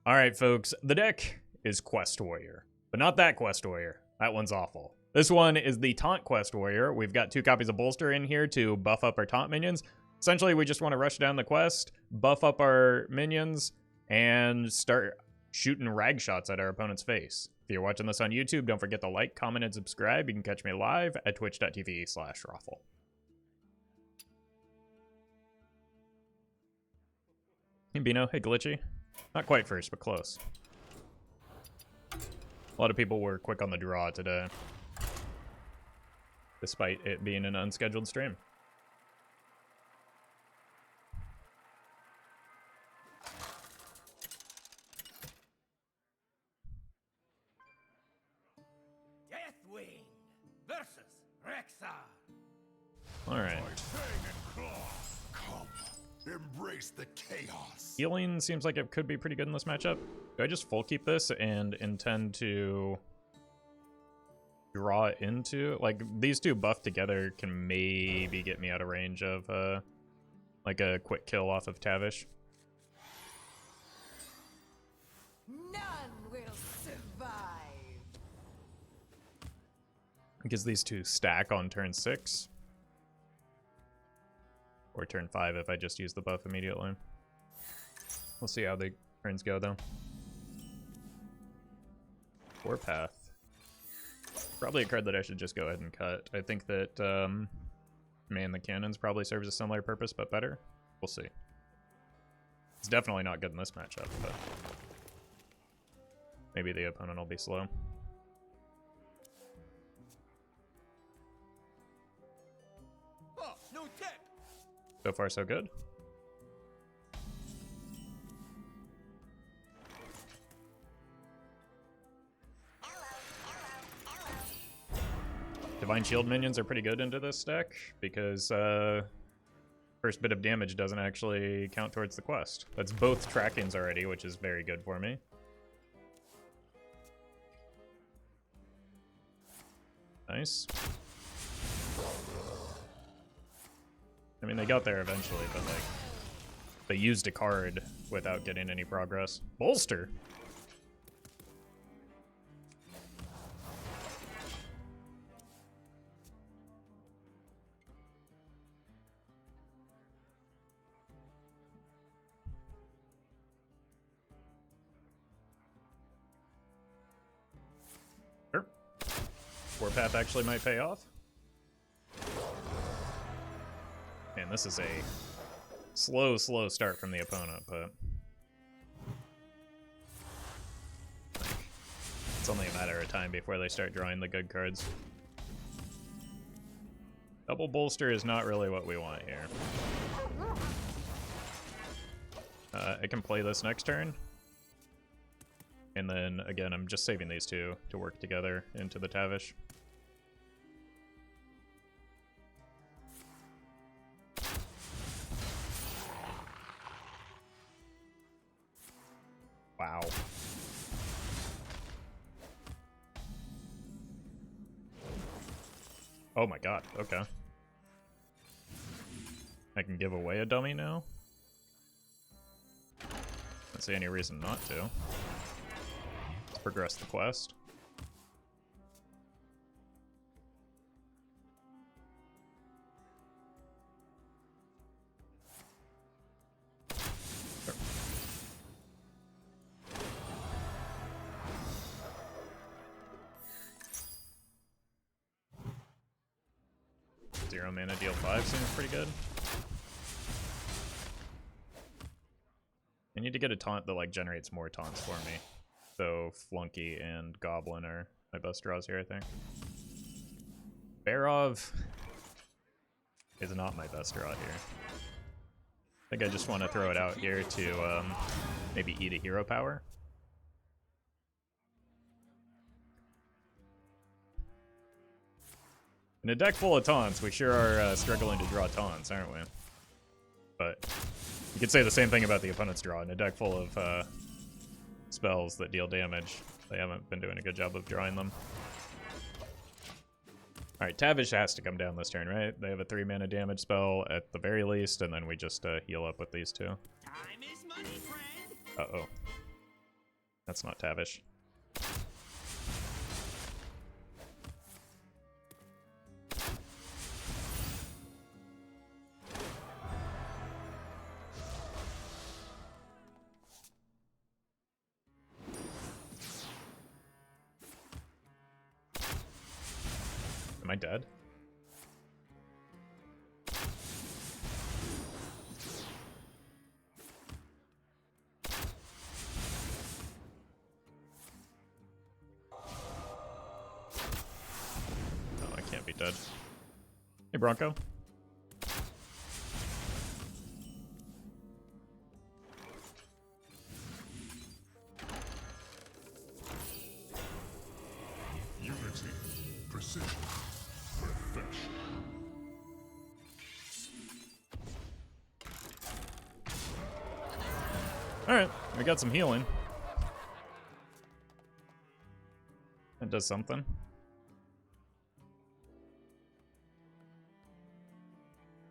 Alright, folks, the deck is Quest Warrior, but not that Quest Warrior. That one's awful. This one is the Taunt Quest Warrior. We've got 2 copies of Bolster in here to buff up our Taunt minions. Essentially, we just want to rush down the quest, buff up our minions, and start shooting rag shots at our opponent's face. If you're watching this on YouTube, don't forget to like, comment, and subscribe. You can catch me live at twitch.tv/Roffle. Hey, Bino. Hey, Glitchy. Not quite first, but close. A lot of people were quick on the draw today, despite it being an unscheduled stream. Deathwing versus Rexar. All right. Embrace the chaos. Healing seems like it could be pretty good in this matchup. Do I just full keep this and intend to draw into, like, these 2 buffed together can maybe get me out of range of like a quick kill off of Tavish. None will survive. Because these 2 stack on turn 6. Or turn 5 if I just use the buff immediately. We'll see how the turns go, though. Warpath. Probably a card that I should just go ahead and cut. I think that Man the Cannons probably serves a similar purpose, but better. We'll see. It's definitely not good in this matchup, but maybe the opponent will be slow. Oh, no tech. So far, so good. Divine Shield minions are pretty good into this deck because first bit of damage doesn't actually count towards the quest. That's both trackings already, which is very good for me. Nice. I mean, they got there eventually, but like, they used a card without getting any progress. Bolster! Sure. Warpath actually might pay off. Man, this is a slow start from the opponent, but it's only a matter of time before they start drawing the good cards. Double Bolster is not really what we want here. I can play this next turn. And then, again, I'm just saving these 2 to work together into the Tavish. Wow. Oh my god, okay. I can give away a dummy now? Don't see any reason not to. Let's progress the quest. Zero mana, deal 5 seems pretty good. I need to get a taunt that like generates more taunts for me. So Flunky and Goblin are my best draws here, I think. Barov is not my best draw here. I think I just want to throw it out here to maybe eat a hero power. In a deck full of taunts, we sure are struggling to draw taunts, aren't we? But you could say the same thing about the opponent's draw. In a deck full of spells that deal damage, they haven't been doing a good job of drawing them. Alright, Tavish has to come down this turn, right? They have a 3-mana damage spell at the very least, and then we just heal up with these 2. Time is money, friend. Uh-oh. That's not Tavish. Am I dead? No, I can't be dead. Hey, Bronco. Unity, precision, perfection. Alright, we got some healing. That does something.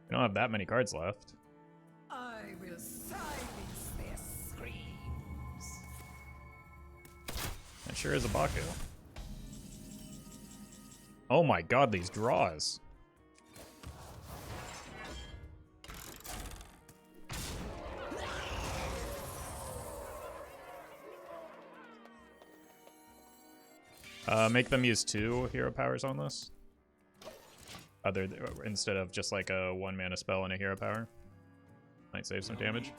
We don't have that many cards left. I will silence their screams. That sure is a Baku. Oh my god, these draws. Make them use 2 hero powers on this. Instead of just like a 1 mana spell and a hero power. Might save some damage.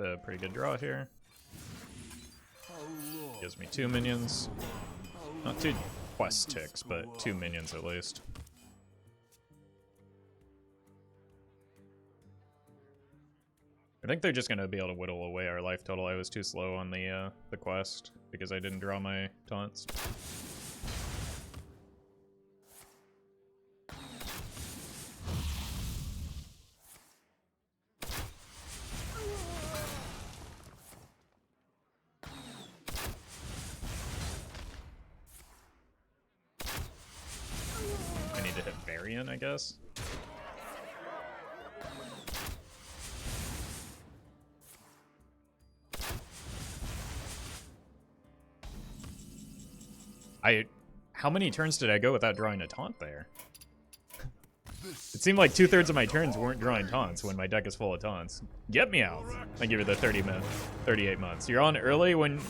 A pretty good draw here. Gives me 2 minions. Not 2 quest ticks, but 2 minions at least. I think they're just gonna be able to whittle away our life total. I was too slow on the quest because I didn't draw my taunts. I need to hit Varian, I guess. How many turns did I go without drawing a taunt there? It seemed like 2/3 of my turns weren't drawing taunts when my deck is full of taunts. Get me out. I give you the 38 months. You're on early when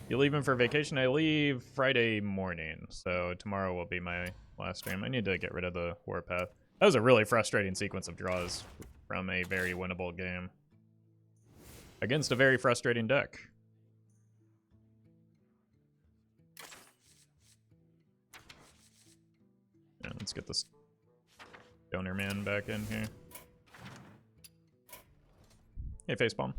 you leaving for vacation. I leave Friday morning, so tomorrow will be my last stream. I need to get rid of the Warpath. That was a really frustrating sequence of draws from a very winnable game against a very frustrating deck. Yeah, let's get this Donor Man back in here. Hey, Facepalm.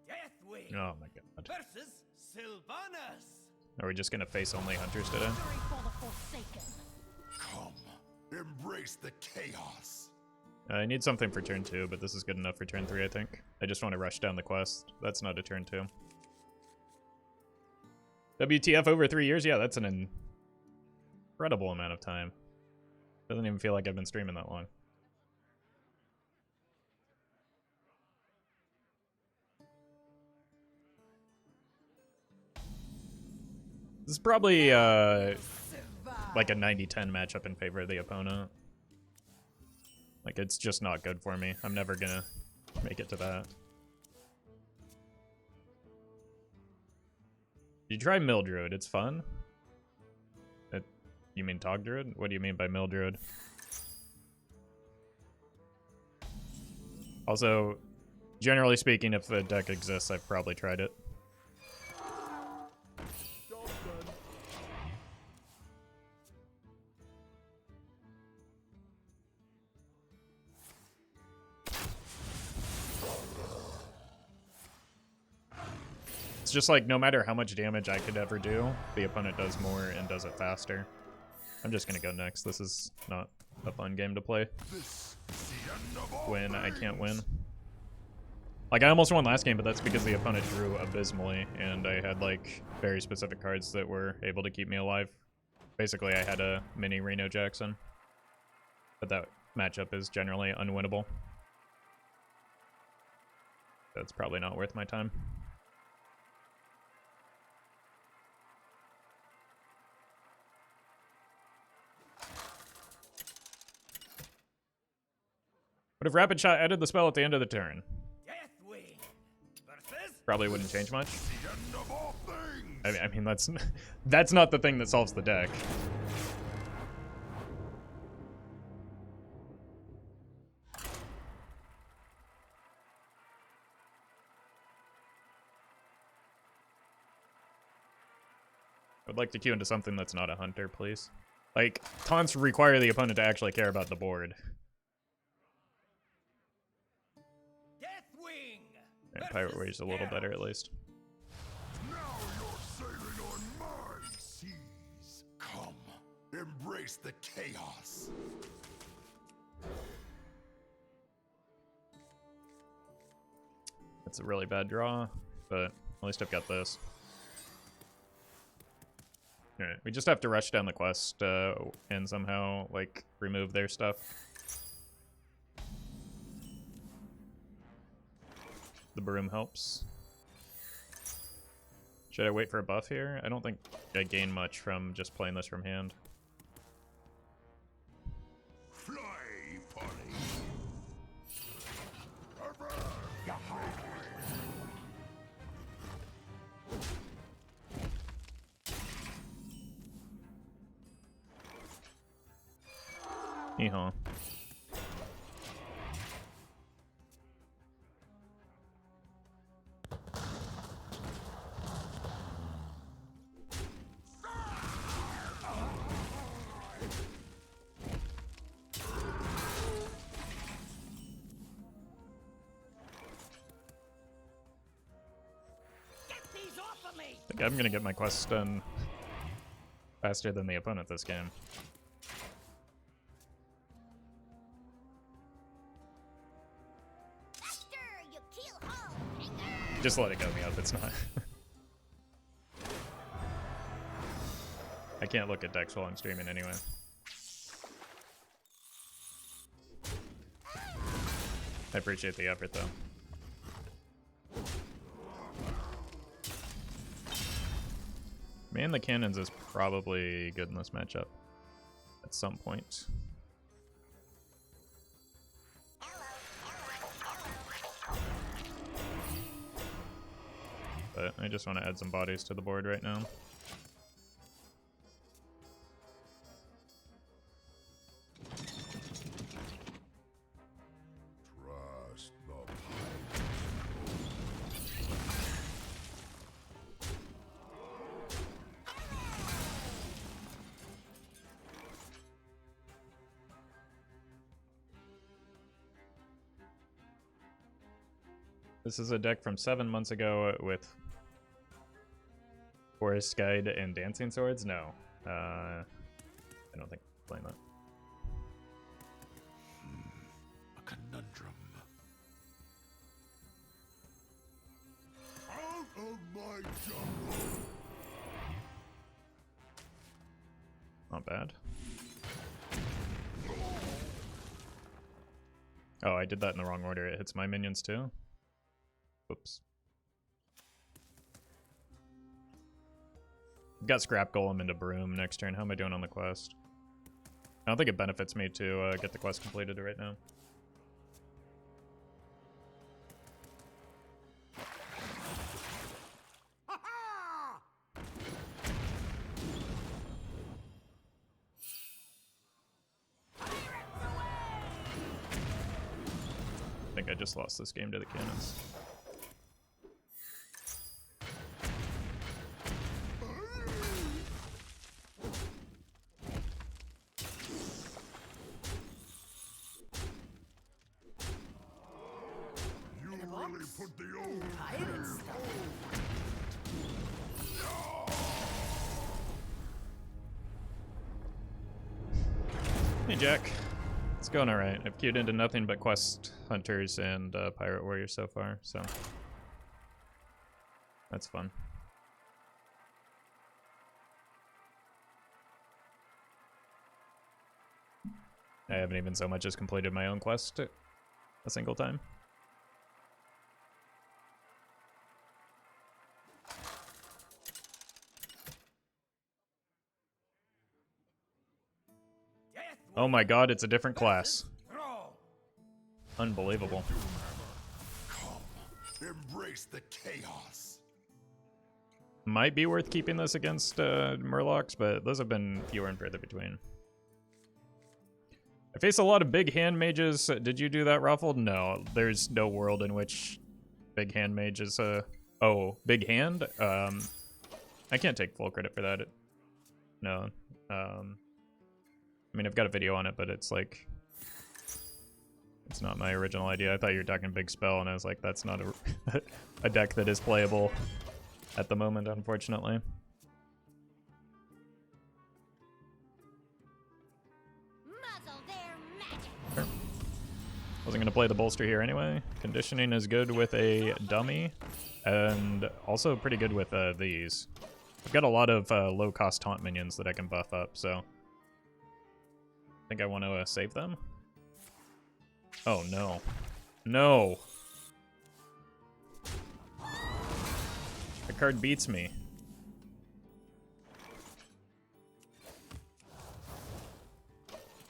Deathwing Oh my god. versus Sylvanas. Are we just gonna face only hunters today? Come, embrace the chaos. I need something for turn 2, but this is good enough for turn 3, I think. I just want to rush down the quest. That's not a turn 2. WTF over 3 years? Yeah, that's an incredible amount of time. Doesn't even feel like I've been streaming that long. This is probably like a 90-10 matchup in favor of the opponent. Like, it's just not good for me. I'm never gonna make it to that. You try Mildruid, it's fun. You mean Tog Druid? What do you mean by Mildruid? Also, generally speaking, if the deck exists, I've probably tried it. just like no matter how much damage I could ever do, the opponent does more and does it faster. I'm just gonna go next. This is not a fun game to play when I can't win. Like, I almost won last game, but that's because the opponent drew abysmally, and I had, like, very specific cards that were able to keep me alive. Basically, I had a mini Reno Jackson. But that matchup is generally unwinnable. That's probably not worth my time. What if Rapid Shot added the spell at the end of the turn? Probably wouldn't change much. I mean, that's not the thing that solves the deck. I'd like to queue into something that's not a hunter, please. Like, taunts require the opponent to actually care about the board. Yeah, Pirate Wave's a little better, at least. Now you're sailing on my seas. Come, embrace the chaos. It's a really bad draw, but at least I've got this. Alright, we just have to rush down the quest and somehow, like, remove their stuff. The broom helps. Should I wait for a buff here? I don't think I gain much from just playing this from hand. Fly, Polly. Yeehaw. I think I'm gonna get my quests done faster than the opponent this game. Just let it go me up, it's not. I can't look at decks while I'm streaming anyway. I appreciate the effort though. Man, the cannons is probably good in this matchup at some point. But I just want to add some bodies to the board right now. Trust the This is a deck from 7 months ago with Forest Guide and Dancing Swords? No. I don't think I'm playing that. A conundrum. Out of my jungle. Not bad. Oh, I did that in the wrong order. It hits my minions too. Whoops. Got Scrap Golem into Broom next turn. How am I doing on the quest? I don't think it benefits me to get the quest completed right now. I think I just lost this game to the cannons. You really put the old Hey, Jack. It's going alright. I've queued into nothing but quest hunters and pirate warriors so far, so that's fun. I haven't even so much as completed my own quest a single time. Oh my god, it's a different class. Unbelievable. Come, embrace the chaos. Might be worth keeping this against Murlocs, but those have been fewer and further between. I face a lot of big hand mages. Did you do that, Roffle? No, there's no world in which big hand mage is oh, big hand? I can't take full credit for that. No. I mean, I've got a video on it, but it's like, it's not my original idea. I thought you were talking big spell, and I was like, that's not a deck that is playable at the moment, unfortunately. Sure. Wasn't going to play the bolster here anyway. Conditioning is good with a dummy, and also pretty good with these. I've got a lot of low-cost taunt minions that I can buff up, so I think I want to save them. Oh, no. No! The card beats me.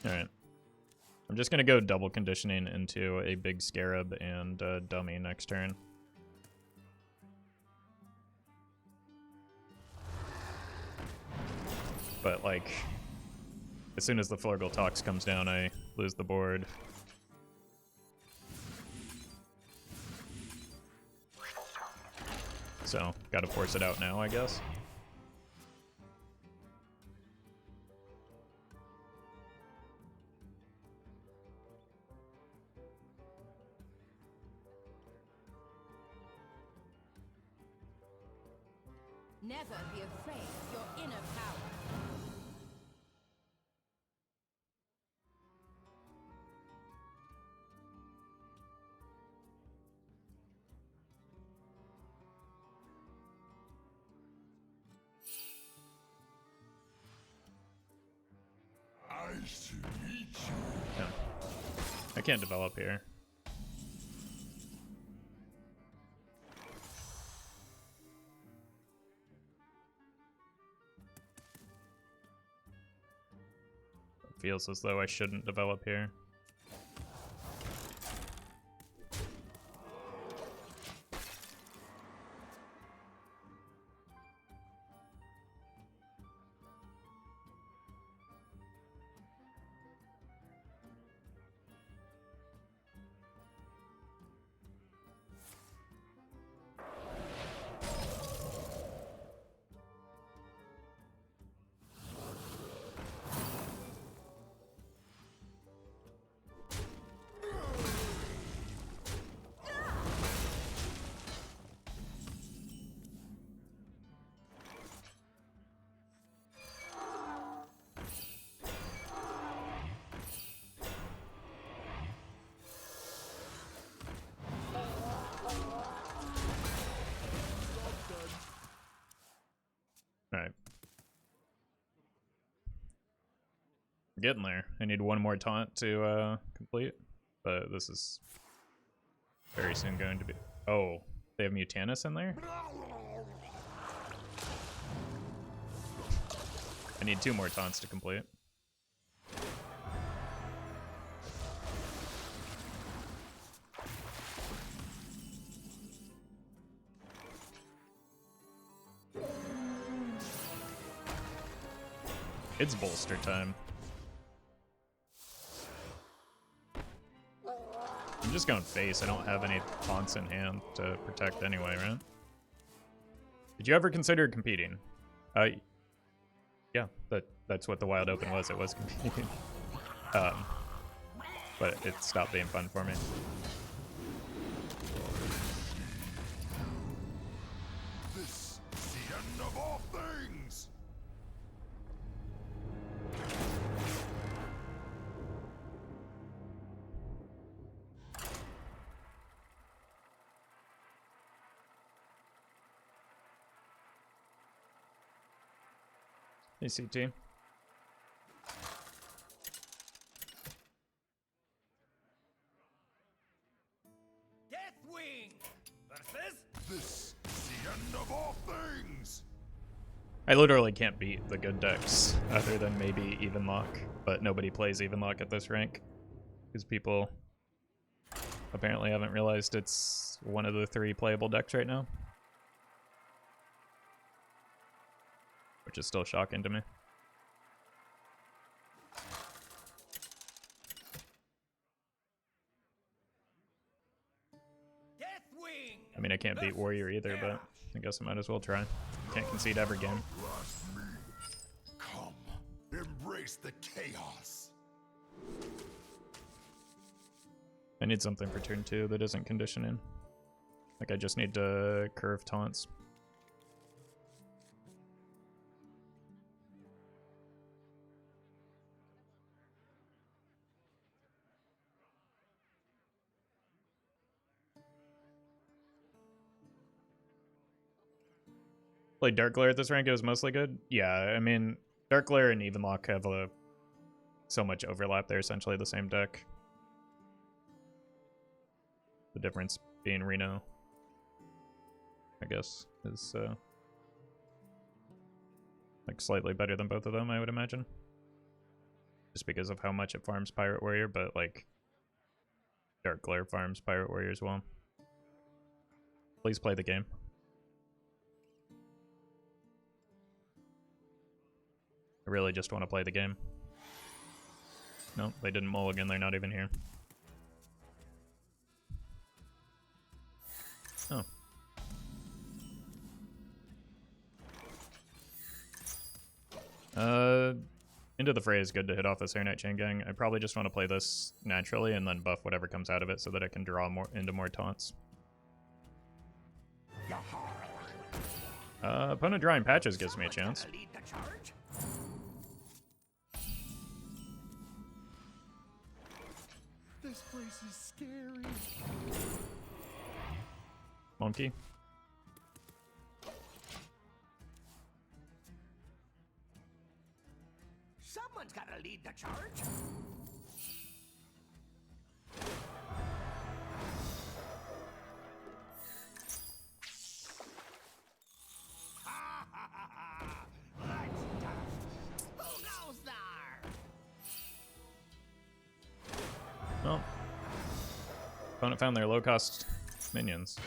Alright. I'm just gonna go double conditioning into a big scarab and dummy next turn. But, like, as soon as the Flurgle Tox comes down, I lose the board. So, gotta force it out now, I guess. Never be afraid of your inner power. Nice to meet you. Yeah. I can't develop here. It feels as though I shouldn't develop here. Alright. Getting there. I need one more taunt to complete, but this is very soon going to be... Oh, they have Mutanus in there? I need 2 more taunts to complete. It's bolster time. I'm just going face. I don't have any taunts in hand to protect anyway, right? Did you ever consider competing? Yeah, that's what the Wild Open was. It was competing. But it stopped being fun for me. This is the end of all things. ACT. Deathwing versus This is the end of all things. I literally can't beat the good decks other than maybe Evenlock, but nobody plays Evenlock at this rank because people apparently haven't realized it's one of the 3 playable decks right now, which is still shocking to me. Deathwing. I mean, I can't beat Warrior either, but I guess I might as well try. Can't concede every game. Trust me. Come, embrace the chaos. I need something for turn 2 that isn't conditioning. Like, I just need to curve taunts. Played Dark Glare at this rank, it was mostly good. Yeah, I mean, Dark Glare and Evenlock have so much overlap. They're essentially the same deck. The difference being Reno, I guess, is like slightly better than both of them, I would imagine. Just because of how much it farms Pirate Warrior, but like Dark Glare farms Pirate Warrior as well. Please play the game. I really just want to play the game. No, they didn't mulligan, they're not even here. Oh. Into the Fray is good to hit off the Saronite Chain Gang. I probably just want to play this naturally and then buff whatever comes out of it so that I can draw into more taunts. Opponent drawing patches gives me a chance. Lead the charge. This place is scary. Monkey. Someone's got to lead the charge. Ha ha ha ha! Let's dust. Who goes there? Well, opponent found their low-cost minions.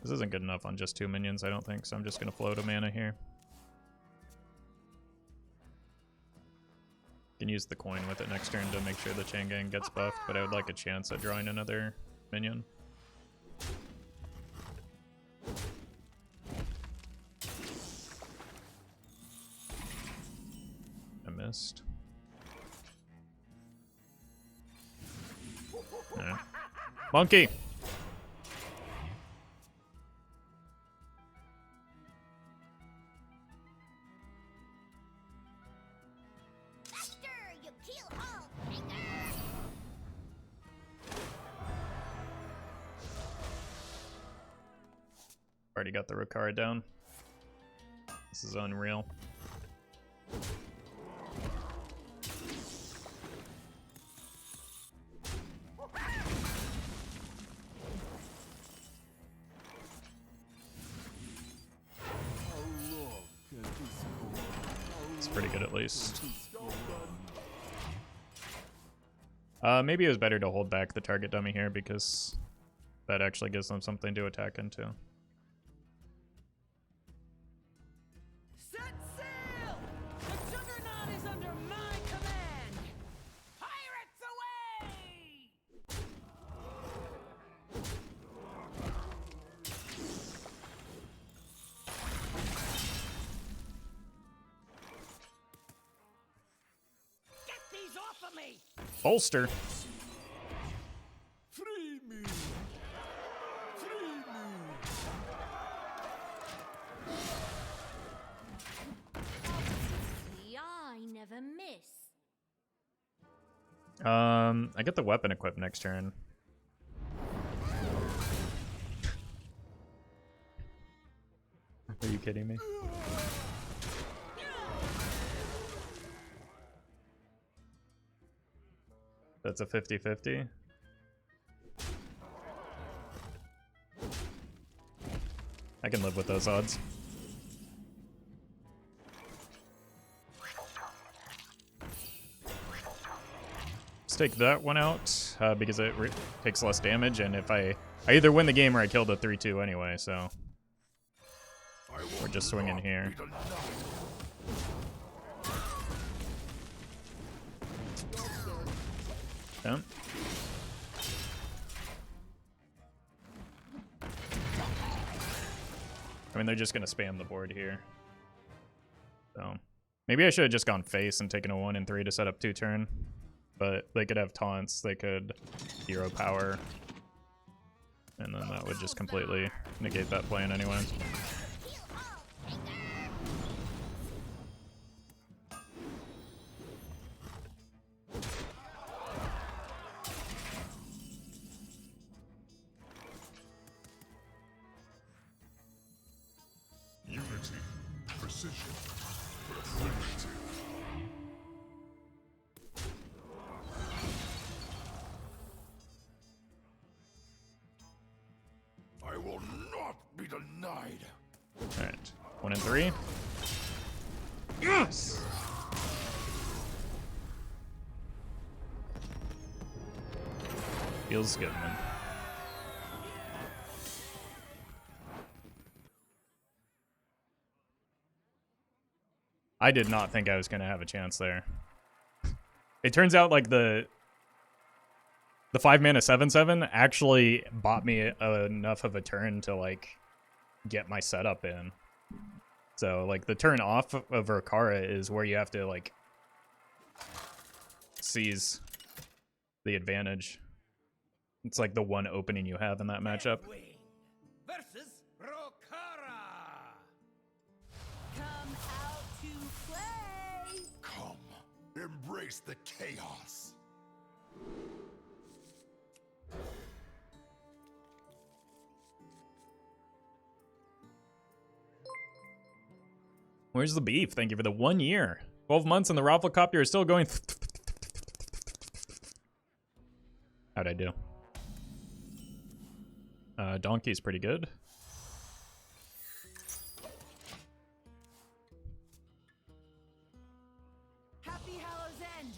This isn't good enough on just 2 minions, I don't think, so I'm just gonna float a mana here. Can use the coin with it next turn to make sure the Chain Gang gets buffed, but I would like a chance at drawing another minion. I missed. Alright. Monkey! You kill all finger. Already got the Rukara down. This is unreal. It's pretty good at least. Maybe it was better to hold back the target dummy here because that actually gives them something to attack into. Set sail! The Juggernaut is under my command! Pirates away! Get these off of me! Bolster! Free me. Free me. never miss. I get the weapon equipped next turn. Are you kidding me? That's a 50-50. I can live with those odds. Let's take that one out because it takes less damage, and if I either win the game or I kill the 3/2 anyway, so we're just swinging here. Yeah. I mean, they're just gonna spam the board here. So maybe I should have just gone face and taken a 1 and 3 to set up 2-turn. But they could have taunts, they could hero power, and then that would just completely negate that plan anyway. Unity, precision, primitive. I will not be denied. Alright, 1 and 3. Yes! Feels good, man. I did not think I was going to have a chance there. It turns out like the 5-mana 7/7 actually bought me enough of a turn to like get my setup in. So like the turn off of Rokara is where you have to like seize the advantage. It's like the one opening you have in that matchup. Versus Rokara. Come out to play. Come, embrace the chaos. Where's the beef? Thank you for the 1 year. 12 months and the Roffle copier is still going. How'd I do? Donkey's pretty good. Happy Hallows End.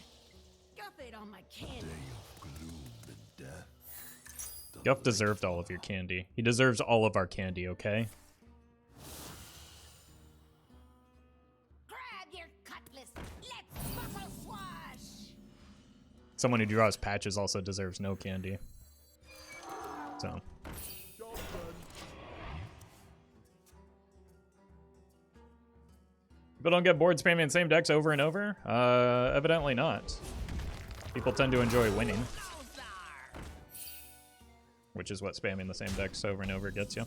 Guffet on my candy. Day of gloom and death. Guff deserved all of your candy. He deserves all of our candy, okay? Grab your cutlass. Let's buckle swash. Someone who draws patches also deserves no candy. So. People don't get bored spamming the same decks over and over? Evidently not. People tend to enjoy winning, which is what spamming the same decks over and over gets you.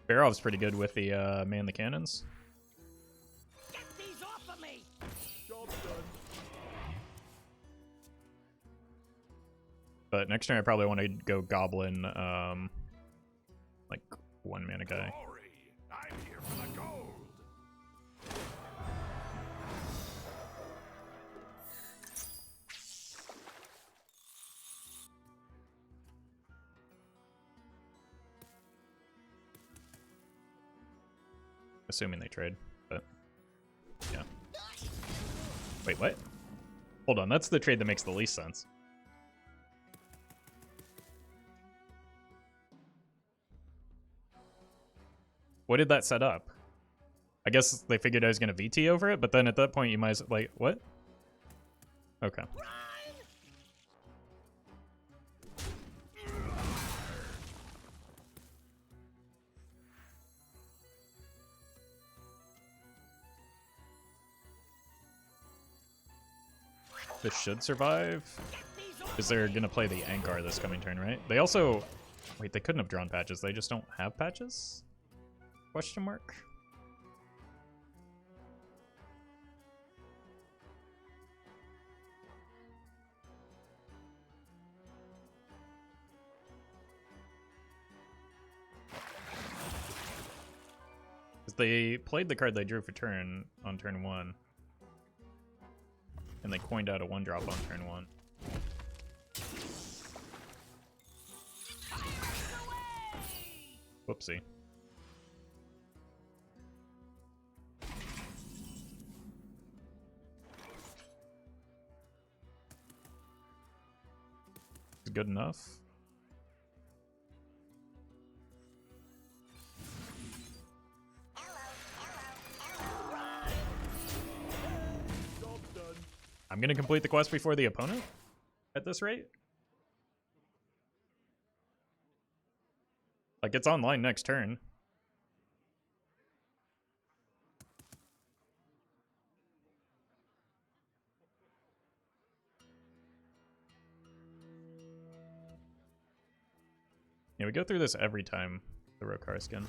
Barov's pretty good with the man the cannons. Get these off of me. But next turn I probably want to go Goblin, like 1 mana guy. Glory, I'm here for the gold. Assuming they trade, but yeah. Wait, what? Hold on, that's the trade that makes the least sense. What did that set up? I guess they figured I was gonna VT over it, but then at that point you might as like, what? Okay. This should survive. Because they're gonna play the Ankar this coming turn, right? They also... Wait, they couldn't have drawn patches. They just don't have patches? Question mark? they played the card they drew for turn on turn 1. And they coined out a 1-drop on turn 1. Whoopsie. Is good enough. I'm gonna complete the quest before the opponent at this rate. Like, it's online next turn. Yeah, we go through this every time, the Rokar skin.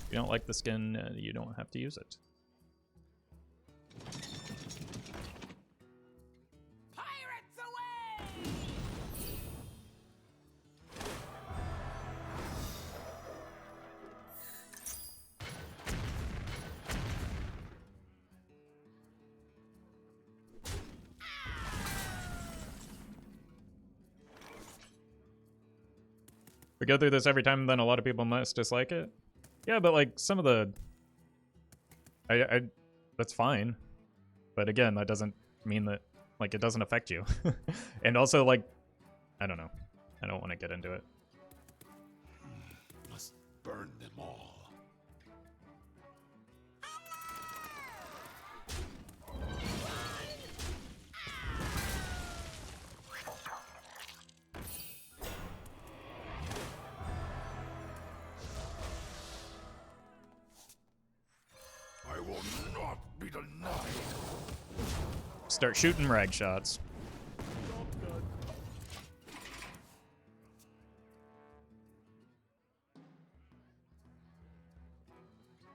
If you don't like the skin, you don't have to use it. Pirates away! We go through this every time, then a lot of people must dislike it. Yeah, but like some of the, that's fine. But again, that doesn't mean that like it doesn't affect you. And also like, I don't know. I don't want to get into it. Must burn them all. I will not be denied. Start shooting rag shots.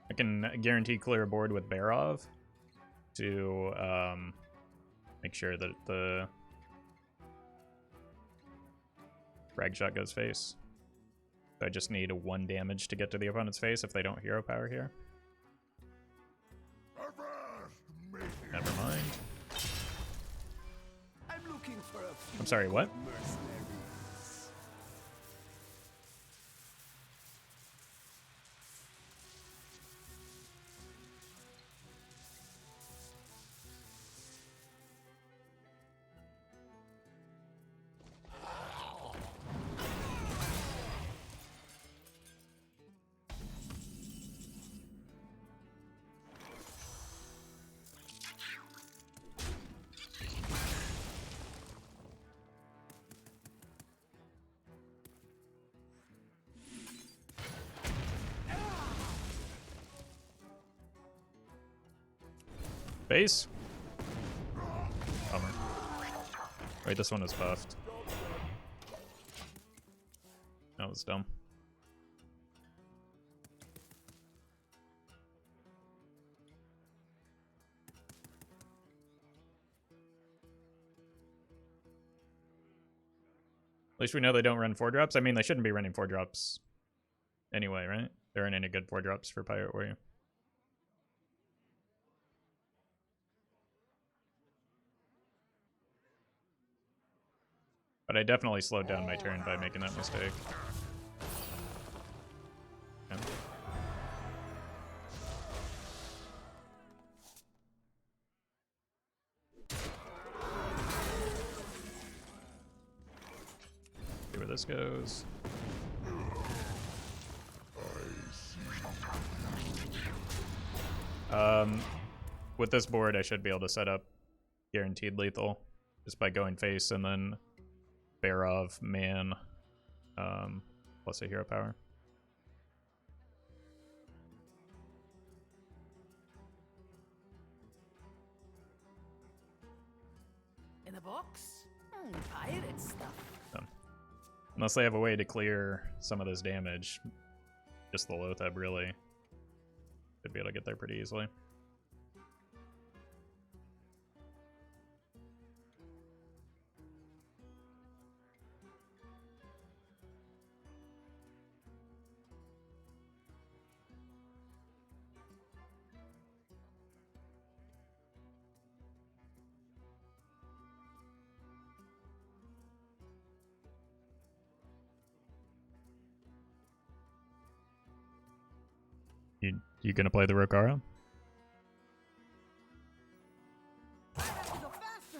I can guarantee clear a board with Barov to make sure that the rag shot goes face. So I just need a 1 damage to get to the opponent's face if they don't hero power here. Never mind. I'm looking for a few I'm sorry, what? mercenaries. Base? Bummer. Wait, this one is buffed. That was dumb. At least we know they don't run 4-drops. I mean, they shouldn't be running 4-drops anyway, right? There aren't any good 4-drops for Pirate Warrior. But I definitely slowed down my turn by making that mistake. Yeah. See where this goes. With this board, I should be able to set up guaranteed lethal just by going face and then Barov, man, plus a hero power. In a box? Pirate stuff. So, unless they have a way to clear some of this damage, just the Loatheb really should be able to get there pretty easily. You gonna play the Rokara? I have to go faster.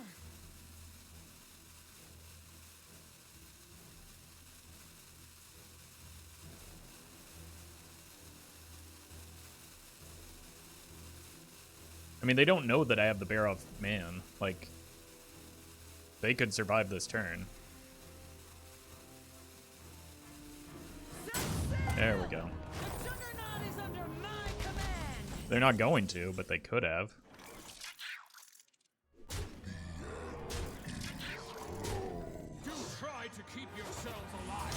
I mean, they don't know that I have the Barov man. Like, they could survive this turn. There we go. The Juggernaut is under my command. They're not going to, but they could have. Do try to keep yourselves alive.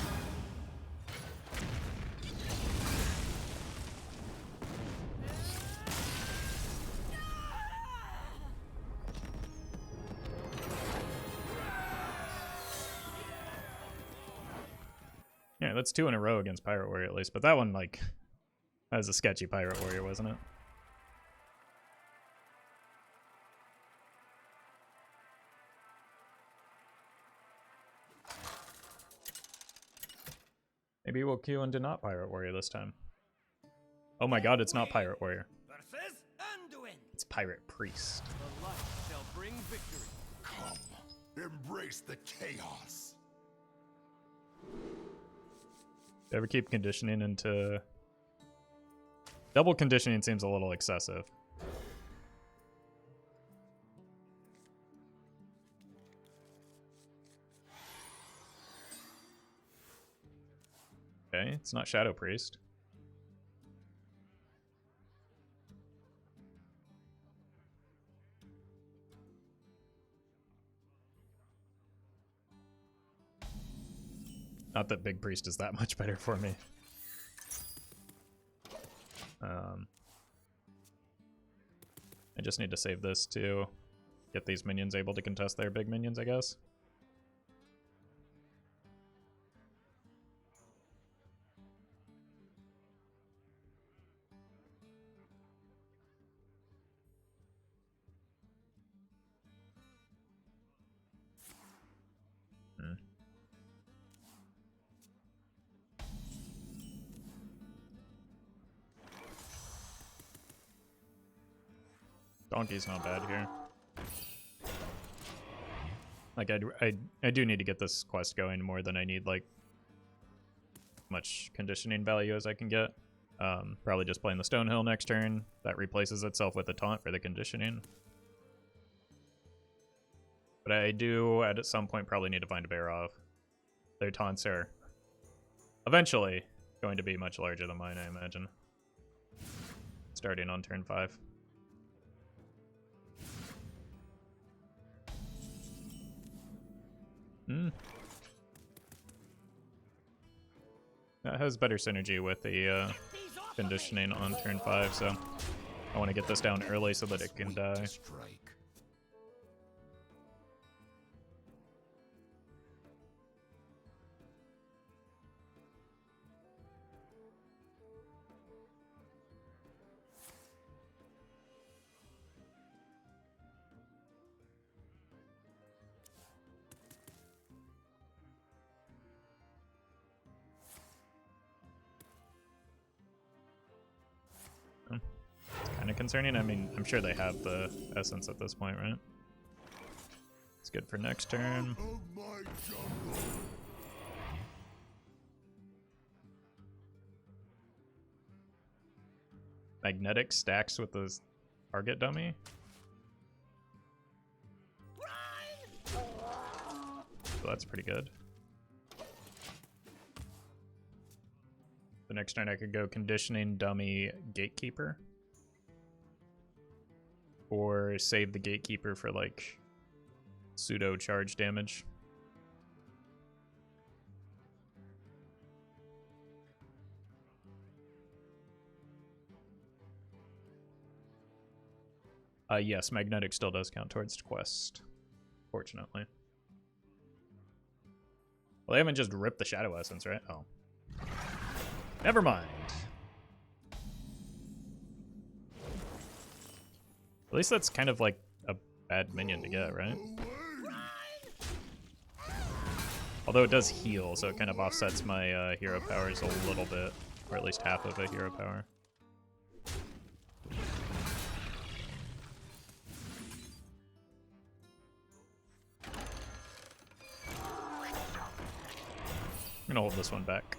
Yeah, that's 2 in a row against Pirate Warrior at least, but that one, like, that was a sketchy Pirate Warrior, wasn't it? Maybe we'll queue into not Pirate Warrior this time. Oh my god, it's not Pirate Warrior. Versus Anduin. It's Pirate Priest. The light shall bring victory. Come, embrace the chaos. Do you ever keep conditioning into... Double conditioning seems a little excessive. Okay, it's not Shadow Priest. Not that Big Priest is that much better for me. I just need to save this to get these minions able to contest their big minions, I guess. Donkey's not bad here. Like, I do need to get this quest going more than I need, like, much conditioning value as I can get. Probably just playing the Stonehill next turn. That replaces itself with a taunt for the conditioning. But I do, at some point, probably need to find a Barov. Their taunts are eventually going to be much larger than mine, I imagine. Starting on turn 5. That has better synergy with the conditioning on turn 5, so I want to get this down early so that it can die. Strike. Kind of concerning. I mean, I'm sure they have the essence at this point, right? It's good for next turn. Of my jungle. Magnetic stacks with the target dummy. So that's pretty good. The next turn I could go conditioning dummy gatekeeper. Or save the gatekeeper for like pseudo charge damage. Yes, magnetic still does count towards quest, fortunately. Well, they haven't just ripped the shadow essence, right? Oh. Never mind. At least that's kind of like a bad minion to get, right? Although it does heal, so it kind of offsets my hero powers a little bit. Or at least half of a hero power. gonna hold this one back.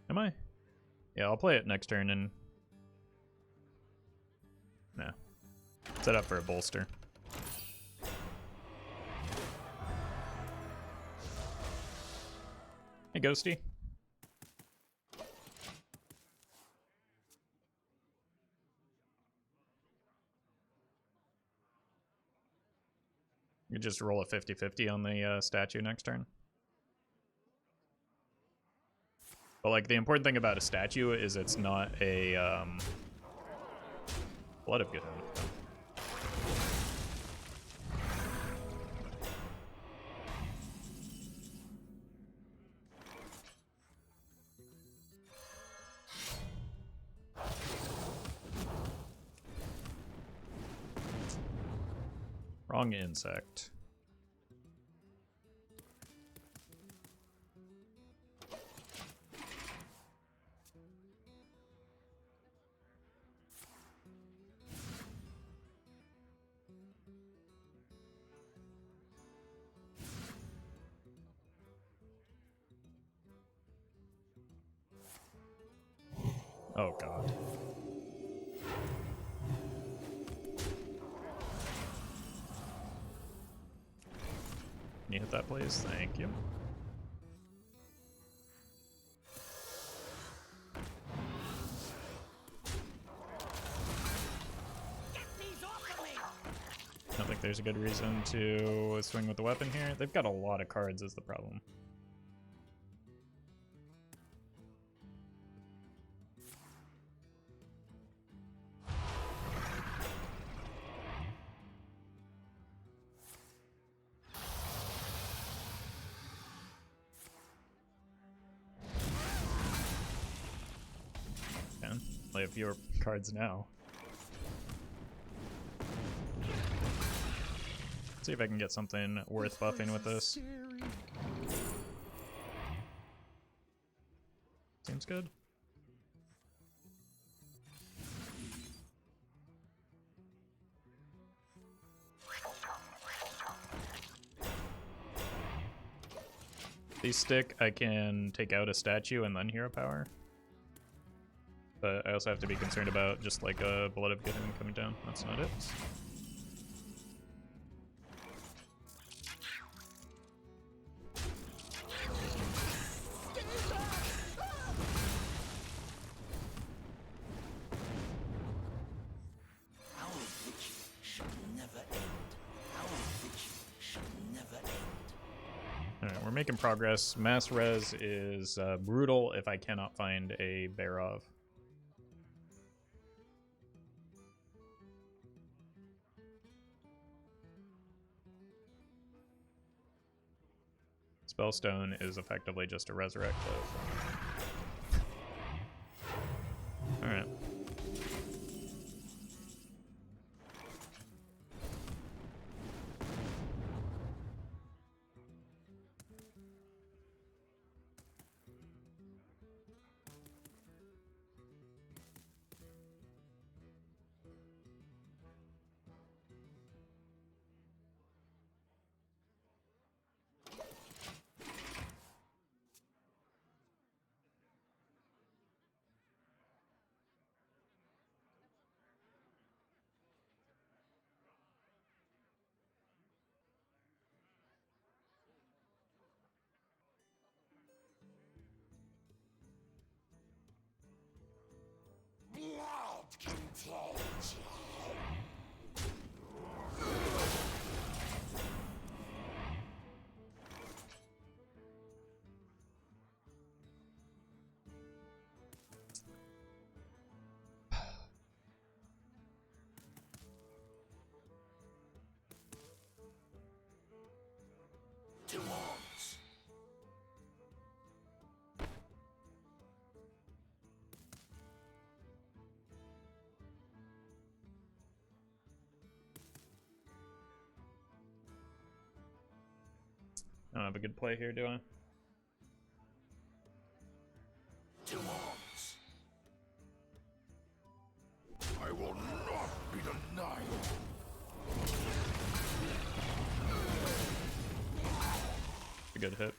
Am I? Yeah, I'll play it next turn and... No. Set up for a bolster. Hey, Ghosty. You just roll a 50-50 on the statue next turn. But like the important thing about a statue is it's not a Blood of Good Hand. Wrong insect. Oh god. Can you hit that, please? Thank you. I don't think there's a good reason to swing with the weapon here. They've got a lot of cards is the problem. They have fewer cards now. See if I can get something worth buffing with this. Seems good. These stick, I can take out a statue and then hero power. But I also have to be concerned about just like a Blood of Good Hand coming down. That's not it. Alright, we're making progress. Mass res is brutal if I cannot find a Barov. Spellstone is effectively just a resurrect though. Alright. I don't have a good play here, do I? I will not be denied. A good hit.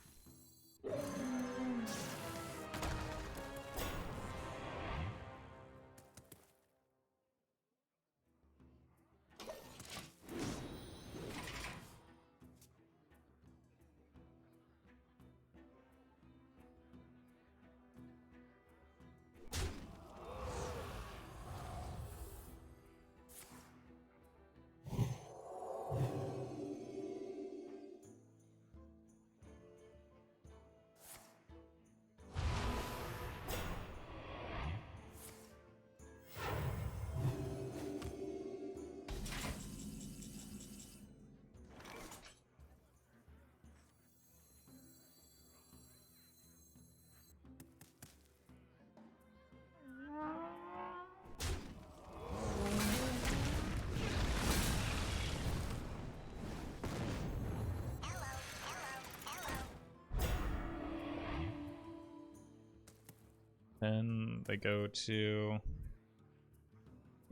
Then they go to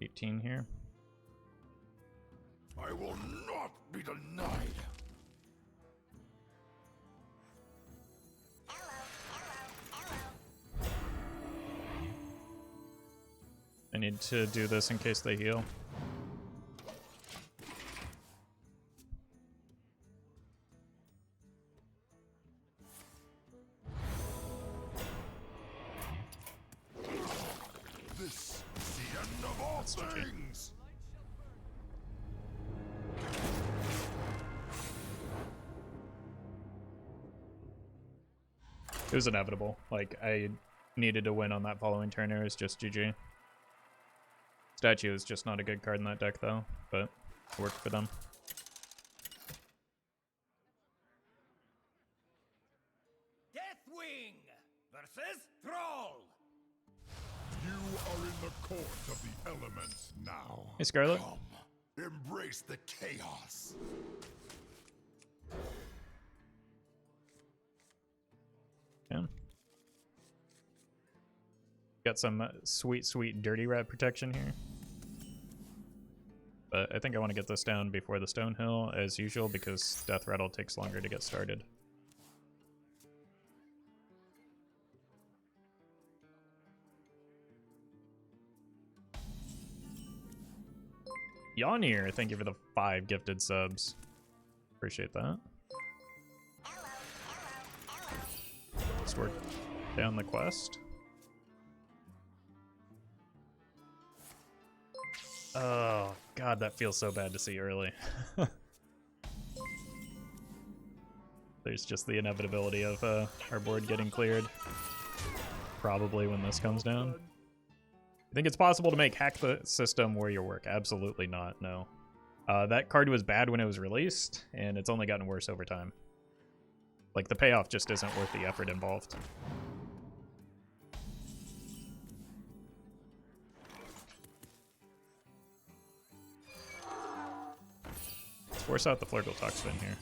18 here. I will not be denied. I need to do this in case they heal. This is the end of all things. It was inevitable. Like, I needed to win on that following turn. It was just GG. Statue is just not a good card in that deck, though, but it worked for them. Deathwing versus Troll. You are in the court of the elements now. Hey, Scarlet. Come, embrace the chaos. Yeah. Got some sweet, sweet dirty rat protection here. But I think I want to get this down before the Stonehill, as usual, because Death Rattle takes longer to get started. Yawnier, thank you for the 5 gifted subs. Appreciate that. Let's work down the quest. Oh, God, that feels so bad to see early. There's just the inevitability of our board getting cleared. Probably when this comes down. I think it's possible to make Hack the System Warrior work. Absolutely not, no. That card was bad when it was released, and it's only gotten worse over time. Like, the payoff just isn't worth the effort involved. Let's force out the Flurgle Toxfin here.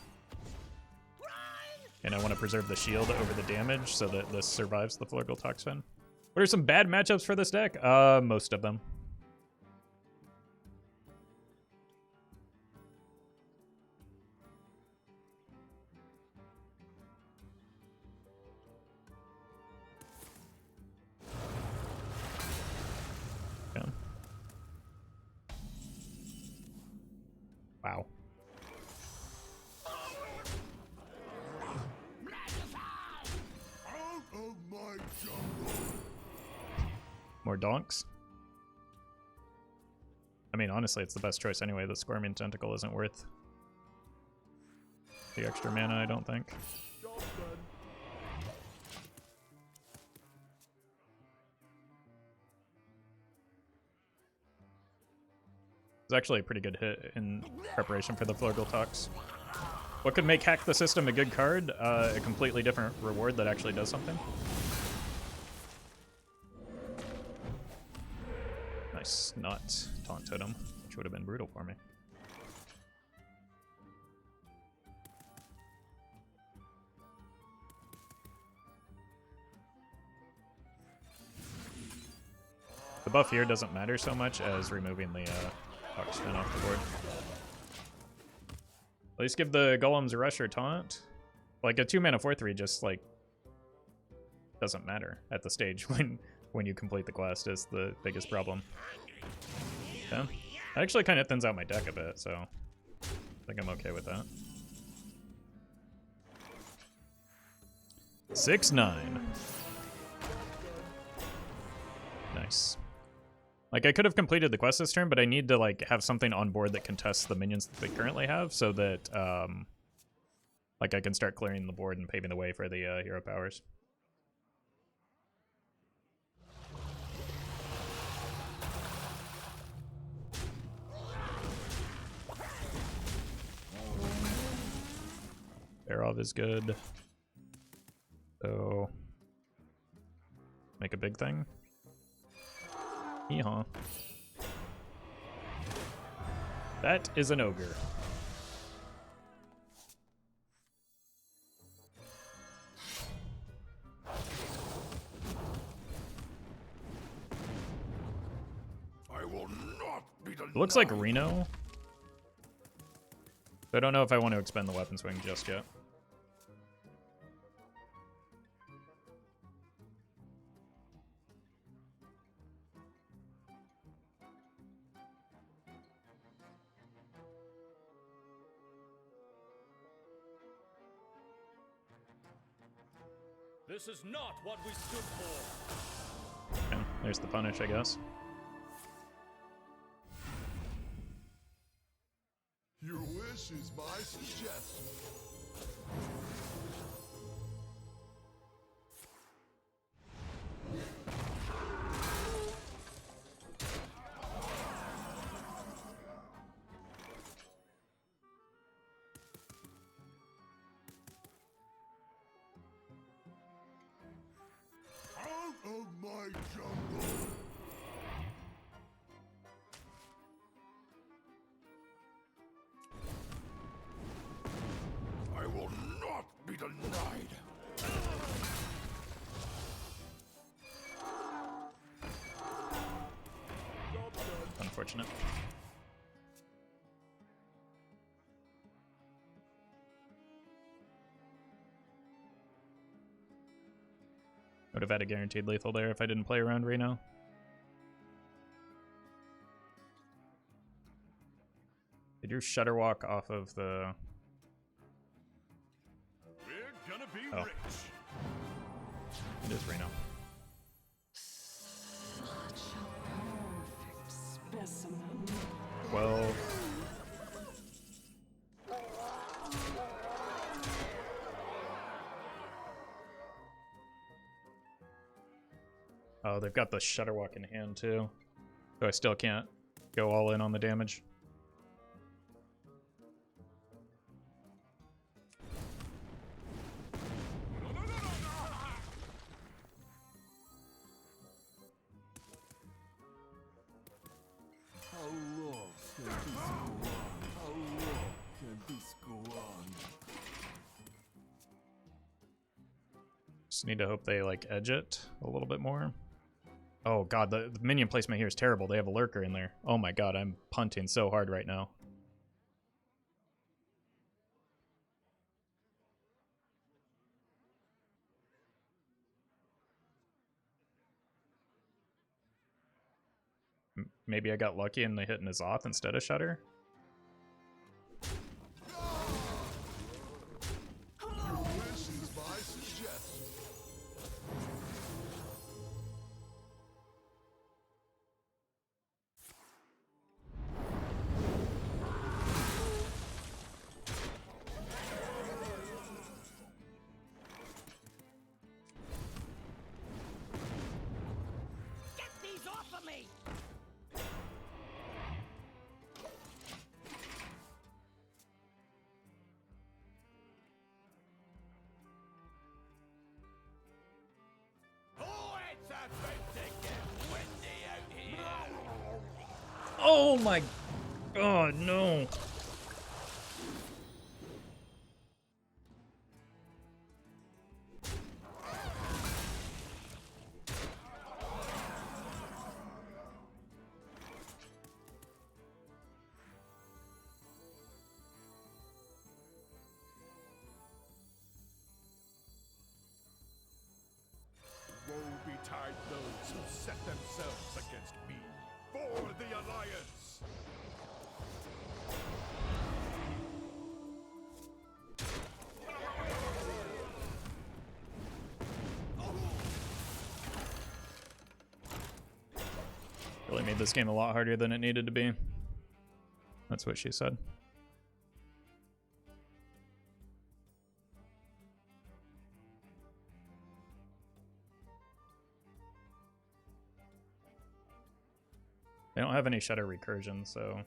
And I want to preserve the shield over the damage so that this survives the Flurgle Toxfin. What are some bad matchups for this deck? Most of them. Yeah. Wow. Out of my jungle. More donks? I mean, honestly, it's the best choice anyway. The Squirming Tentacle isn't worth the extra mana, I don't think. It's actually a pretty good hit in preparation for the Flurgle Tox. What could make Hack the System a good card? A completely different reward that actually does something. Nice, not Taunt Totem, which would have been brutal for me. The buff here doesn't matter so much as removing the Toxfin off the board. At least give the Golems a rush or taunt. Like a 2-mana 4/3 just like doesn't matter at the stage when you complete the quest is the biggest problem. Yeah. That actually kind of thins out my deck a bit, so I think I'm okay with that. 6-9. Nice. Like, I could have completed the quest this turn, but I need to, like, have something on board that contests the minions that they currently have so that, like, I can start clearing the board and paving the way for the hero powers. Barov is good. So, make a big thing. Yeehaw. That is an ogre. will not be denied. It looks like Reno. I don't know if I want to expend the weapon swing just yet. This is not what we stood for. Okay, there's the punish, I guess. Your wish is my suggestion. Out of my jungle! I will not be denied. Unfortunate. Would have had a guaranteed lethal there if I didn't play around Reno. They drew Shutterwalk off of the... We're gonna be Oh. rich. It is Reno. Such a perfect specimen. 12. Oh, they've got the Shutterwalk in hand too. So I still can't go all in on the damage. How long can this go on? How long can this go on? Just need to hope they like edge it a little bit more. Oh god, the minion placement here is terrible. They have a lurker in there. Oh my god, I'm punting so hard right now. Maybe I got lucky and they hit N'Zoth instead of Shutter. Your wish is my suggestion. Get these off of me! Oh, it's a bit to get windy out here! Oh my god, no. Woe betide those who set themselves against me. For the Alliance! Really made this game a lot harder than it needed to be. That's what she said. They don't have any Shutter recursion, so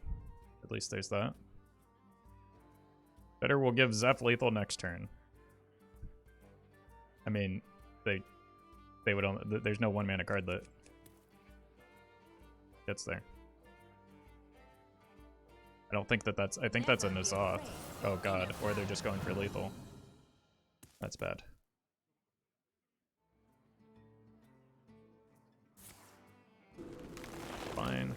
at least there's that. Better will give Zeph lethal next turn. I mean, they would only, there's no 1-mana card that gets there. I don't think that that's, I think that's a N'Zoth. Oh god, or they're just going for lethal. That's bad. Fine.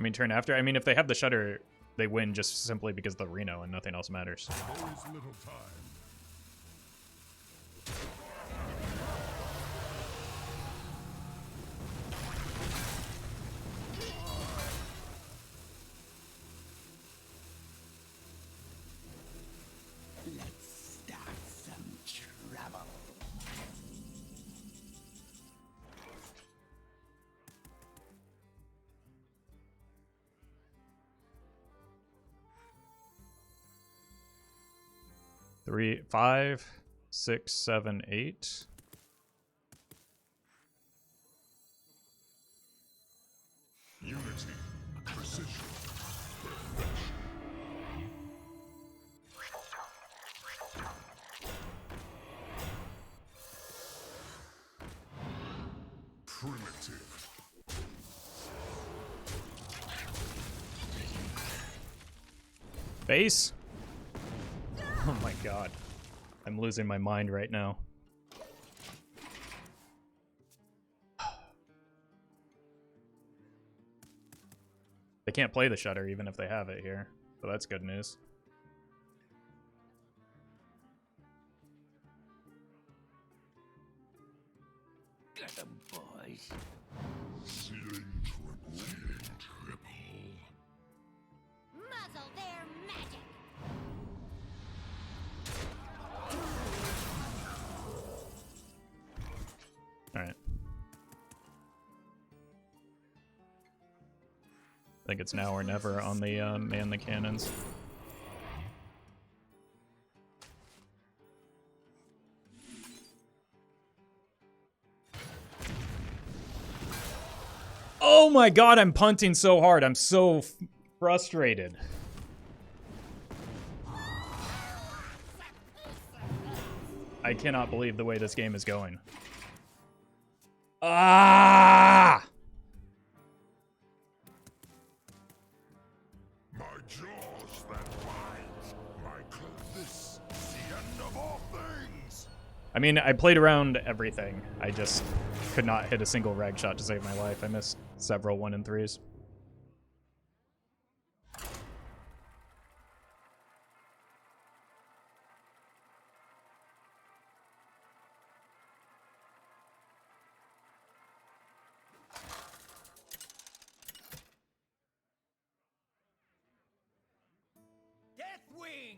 I mean, turn after. I mean, if they have the Shudder, they win just simply because of the Reno and nothing else matters. There is little time. Let's start some trouble. Three, 5, 6, 7, 8. Unity, precision, primitive. Base? Oh my god. I'm losing my mind right now. They can't play the Shudder even if they have it here, so that's good news. Get 'em, boys. Sealing triple. Muzzle their magic. Alright. I think it's now or never on the man the cannons. Oh my god, I'm punting so hard. I'm so frustrated. I cannot believe the way this game is going. Ah! My jaws that bite, my this, the end of all things. I mean, I played around everything. I just could not hit a single rag shot to save my life. I missed several 1 and 3s. Deathwing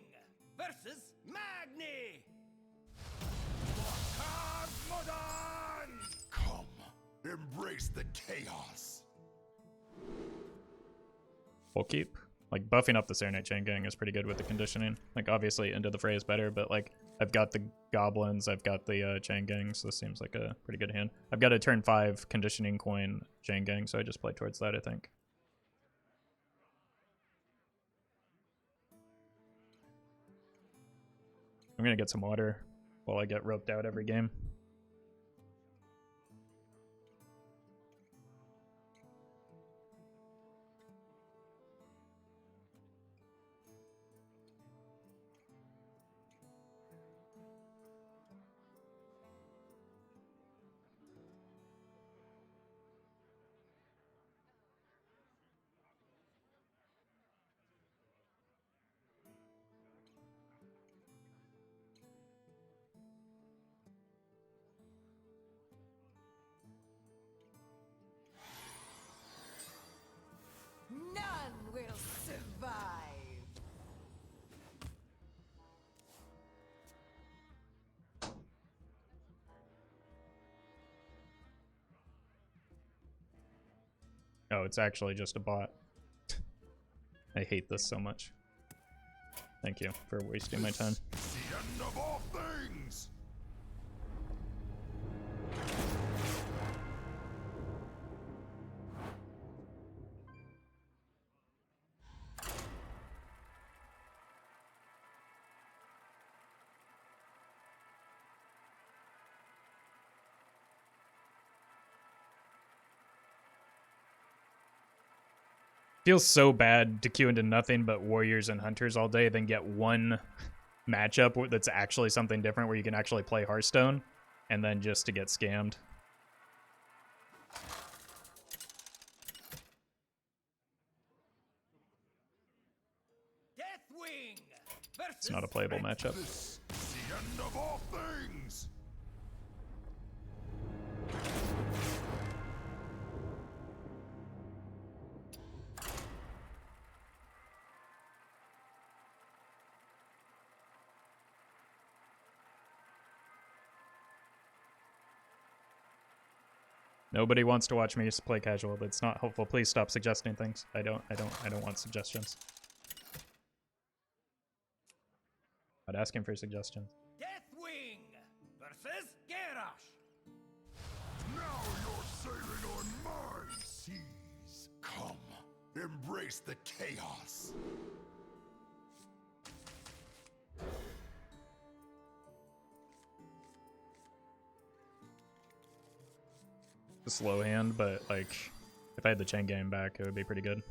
versus Magni. Cosmodon! Come, embrace the chaos. Full keep. Like, buffing up the Saronite chain gang is pretty good with the conditioning. Like, obviously, Into the Fray is better, but, like, I've got the goblins, I've got the chain gang, so this seems like a pretty good hand. I've got a turn 5 conditioning coin chain gang, so I just play towards that, I think. I'm gonna get some water while I get roped out every game. None will survive. Oh, it's actually just a bot. I hate this so much. Thank you for wasting my time. The end of all things. Feels so bad to queue into nothing but warriors and hunters all day, then get one matchup that's actually something different where you can actually play Hearthstone, and then just to get scammed. It's not a playable matchup. This is the end of all things. Nobody wants to watch me play casual. That's not helpful. Please stop suggesting things. I don't want suggestions. Not asking for suggestions. Deathwing versus Garrosh. Now you're sailing on my seas. Come, embrace the chaos. A slow hand, but like if I had the chain game back, it would be pretty good.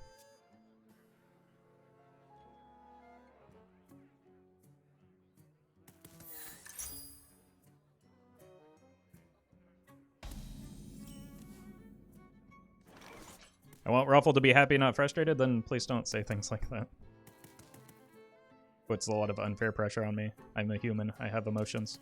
I want Roffle to be happy, not frustrated, then please don't say things like that. Puts a lot of unfair pressure on me. I'm a human. I have emotions.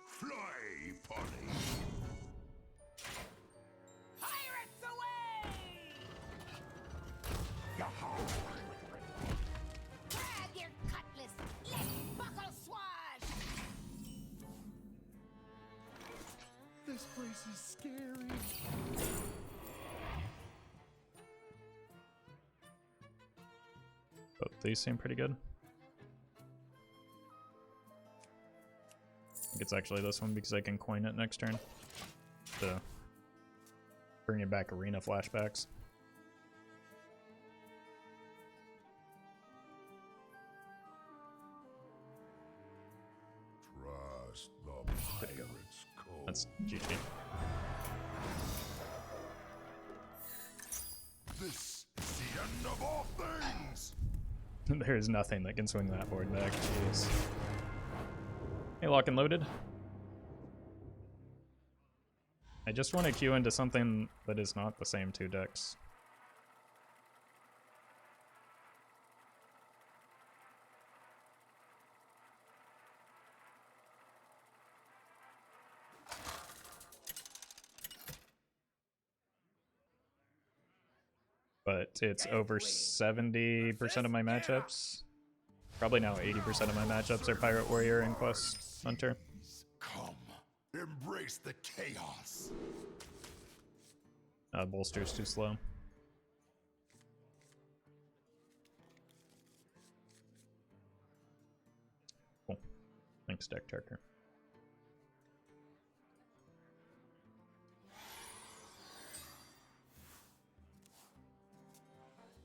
Fly, Polly. Pirates away! Grab your cutlass. Let's buckle swash. This place is scary. Both these seem pretty good. I think it's actually this one because I can coin it next turn to bring it back arena flashbacks. Trust the There you go. pirate's code. That's GG. This is the end of all things. There is nothing that can swing that board back. Jeez. Hey, lock and loaded. I just want to queue into something that is not the same two decks. But it's over 70% of my matchups. Probably now 80% of my matchups are Pirate Warrior and Quest Hunter. Come, embrace the chaos. Bolster's too slow. Cool. Thanks, Deck Tarker.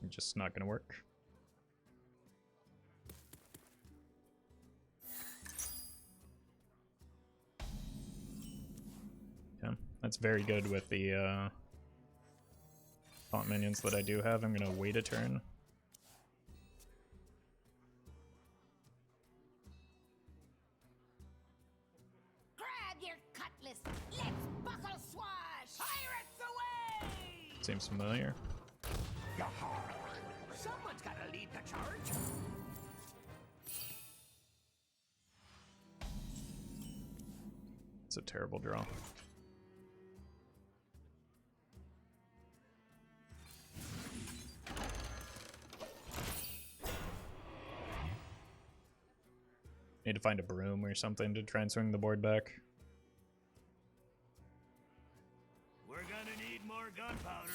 Just not gonna work. Yeah, that's very good with the taunt minions that I do have. I'm gonna wait a turn. Grab your cutlass. Let's buckle swash. Pirates away! Seems familiar. Someone's got to lead the charge. It's a terrible draw. Need to find a broom or something to try and swing the board back. We're gonna need more gunpowder.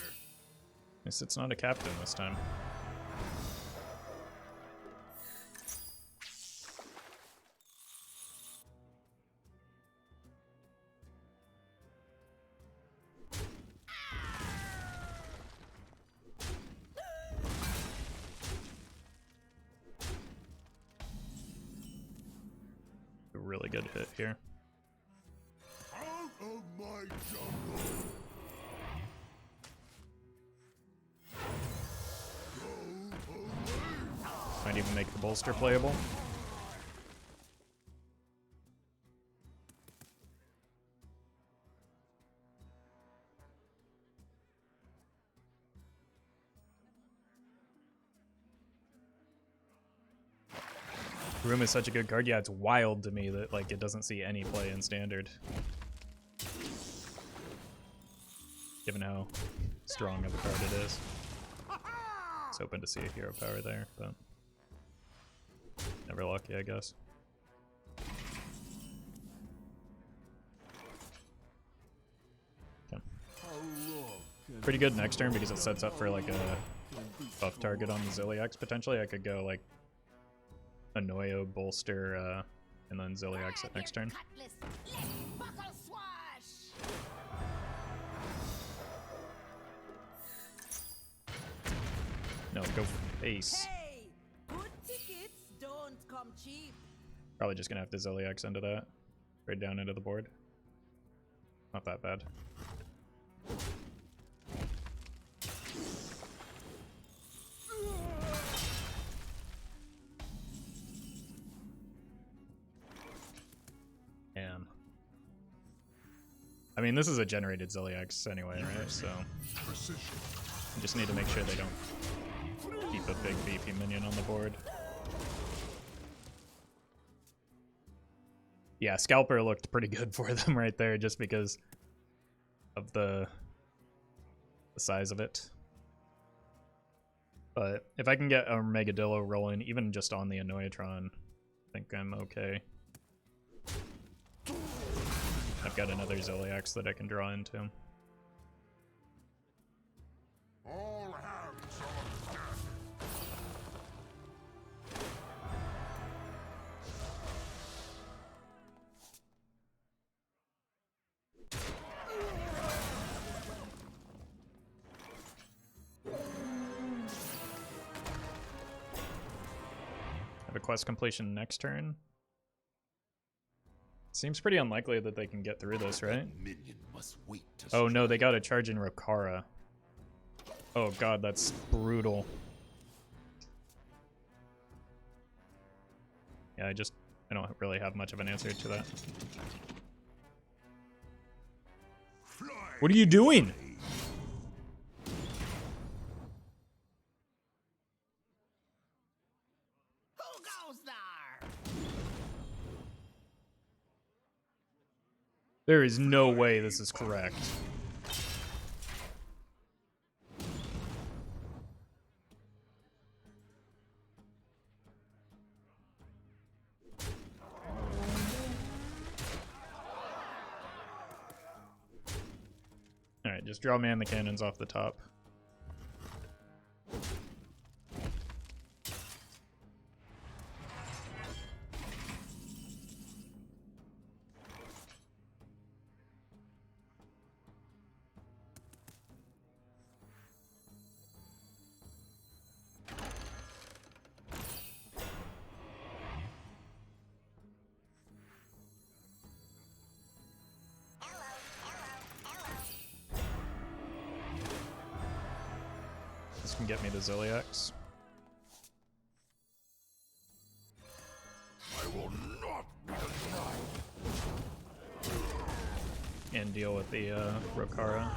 At least it's not a captain this time. A really good hit here. Out of my jungle. Might even make the bolster playable. Room is such a good card. Yeah, it's wild to me that like it doesn't see any play in standard. Given how strong of a card it is. It's hoping to see a hero power there, but never lucky, I guess. Okay. Pretty good next turn because it sets up for like a buff target on the Zilliax potentially. I could go like Annoy-o, Bolster, and then Zilliax at next turn. No, go face. Hey, good tickets don't come cheap. Probably just gonna have to Zilliax into that. Right down into the board. Not that bad. Damn. I mean, this is a generated Zilliax anyway, right? So I just need to make sure they don't keep a big beefy minion on the board. Yeah, Scalper looked pretty good for them right there just because of the size of it. But if I can get Armagedillo rolling, even just on the Annoy-o-Tron, I think I'm okay. I've got another Zilliax that I can draw into. All hands on deck. Have a quest completion next turn. Seems pretty unlikely that they can get through this, right? Minion must wait to Oh no, they got a charge in Rokara. Oh god, that's brutal. Yeah, I don't really have much of an answer to that. What are you doing? Who goes there? There is no way this is correct. Alright, just draw man the cannons off the top. This can get me the Zilliax. I will not be denied. And deal with the Rokara.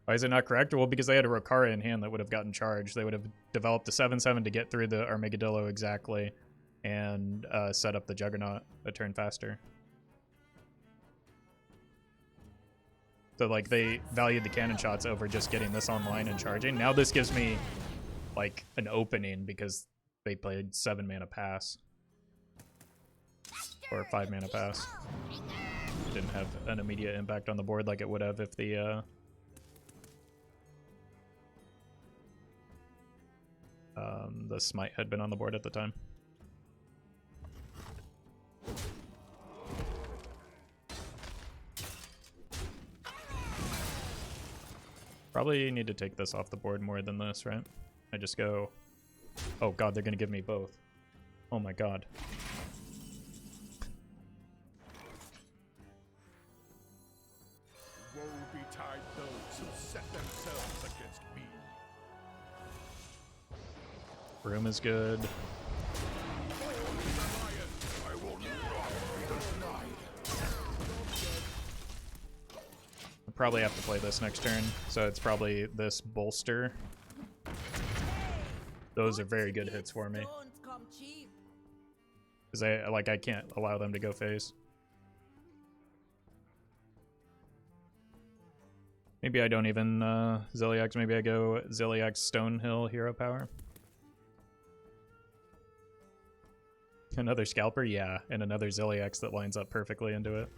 Why is it not correct? Well, because they had a Rokara in hand that would have gotten charged. They would have developed a 7/7 to get through the Armagedillo exactly and set up the Juggernaut a turn faster. So, like, they valued the cannon shots over just getting this online and charging. Now this gives me, like, an opening because they played 7 mana pass. Or 5 mana pass. Didn't have an immediate impact on the board like it would have if the Smite had been on the board at the time. Probably need to take this off the board more than this, right? I just go... Oh god, they're gonna give me both. Oh my god. Woe betide those who set themselves against me. Room is good. I will not be denied. I'll probably have to play this next turn, so it's probably this Bolster. Those are very good hits for me. Don't come cheap. Because I can't allow them to go phase. Maybe I don't even Zilliax. Maybe I go Zilliax Stonehill Hero Power. Another Scalper? Yeah, and another Zilliax that lines up perfectly into it.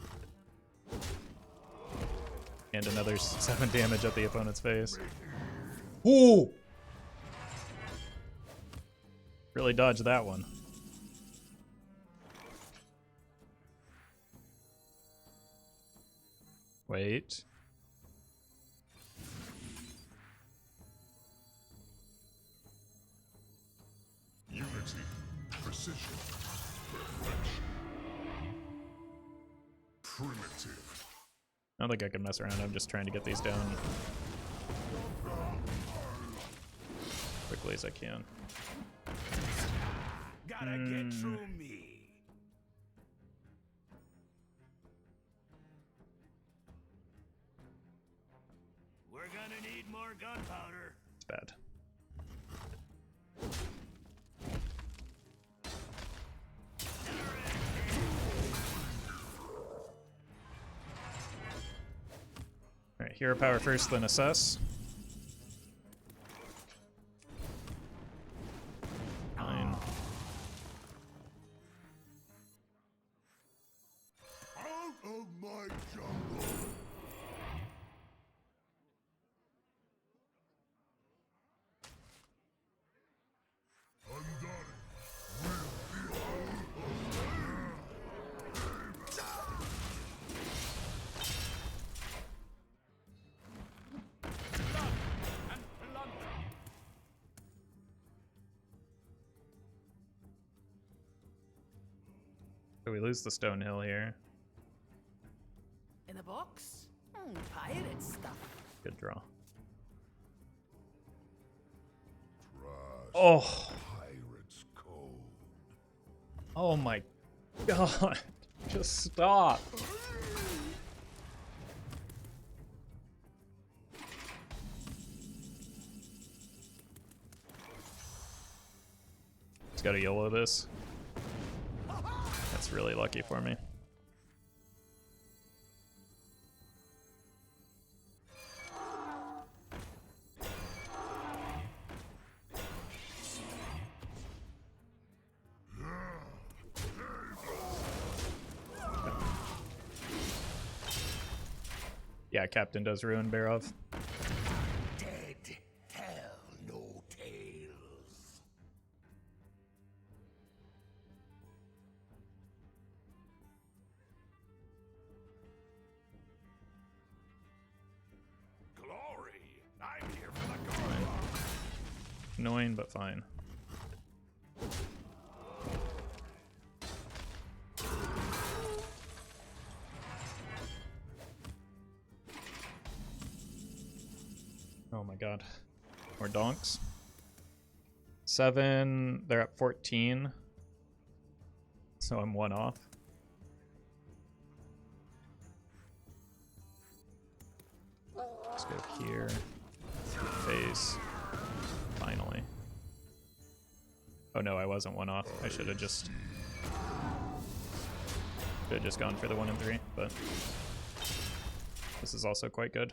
And another 7 damage at the opponent's face. Ooh! Really dodged that one. Wait. Unity, precision, perfection. Primitive. I don't think I can mess around. I'm just trying to get these down quickly as I can. Gotta get through me. We're gonna need more gunpowder. It's bad. Alright, hero power first, then assess. Fine. Out of my jungle. So we lose the Stonehill here. In a box? Pirate stuff. Good draw. Trust Oh! pirate's code. Oh my god. Just stop. Just gotta YOLO this. That's really lucky for me. Yeah, Captain does ruin Barov. Dead tell no tales. Glory! I'm here for the glory. Annoying, but fine. Oh my god. More donks. 7, they're at 14. So I'm 1 off. Let's go here. Phase. Finally. Oh no, I wasn't 1 off. I should have just gone for the 1 and 3, but this is also quite good.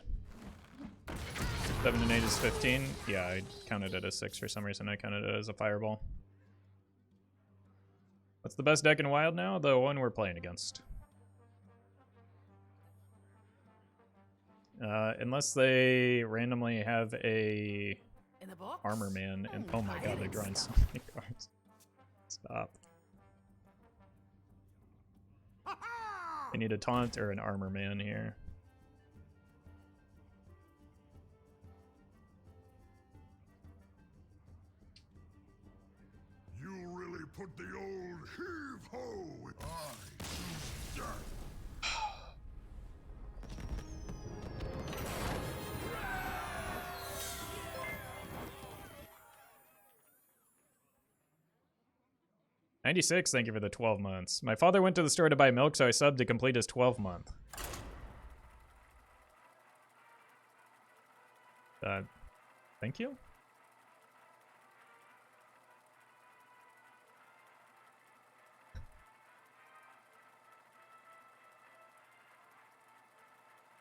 7 and 8 is 15. Yeah, I counted it as 6 for some reason. I counted it as a fireball. What's the best deck in Wild now? The one we're playing against. Unless they randomly have a In a box? armor man, and oh my god, they're drawing so many cards. Stop. I need a taunt or an armor man here. You really put the old heave-ho with I choose death. 96, thank you for the 12 months. My father went to the store to buy milk, so I subbed to complete his 12-month. Thank you?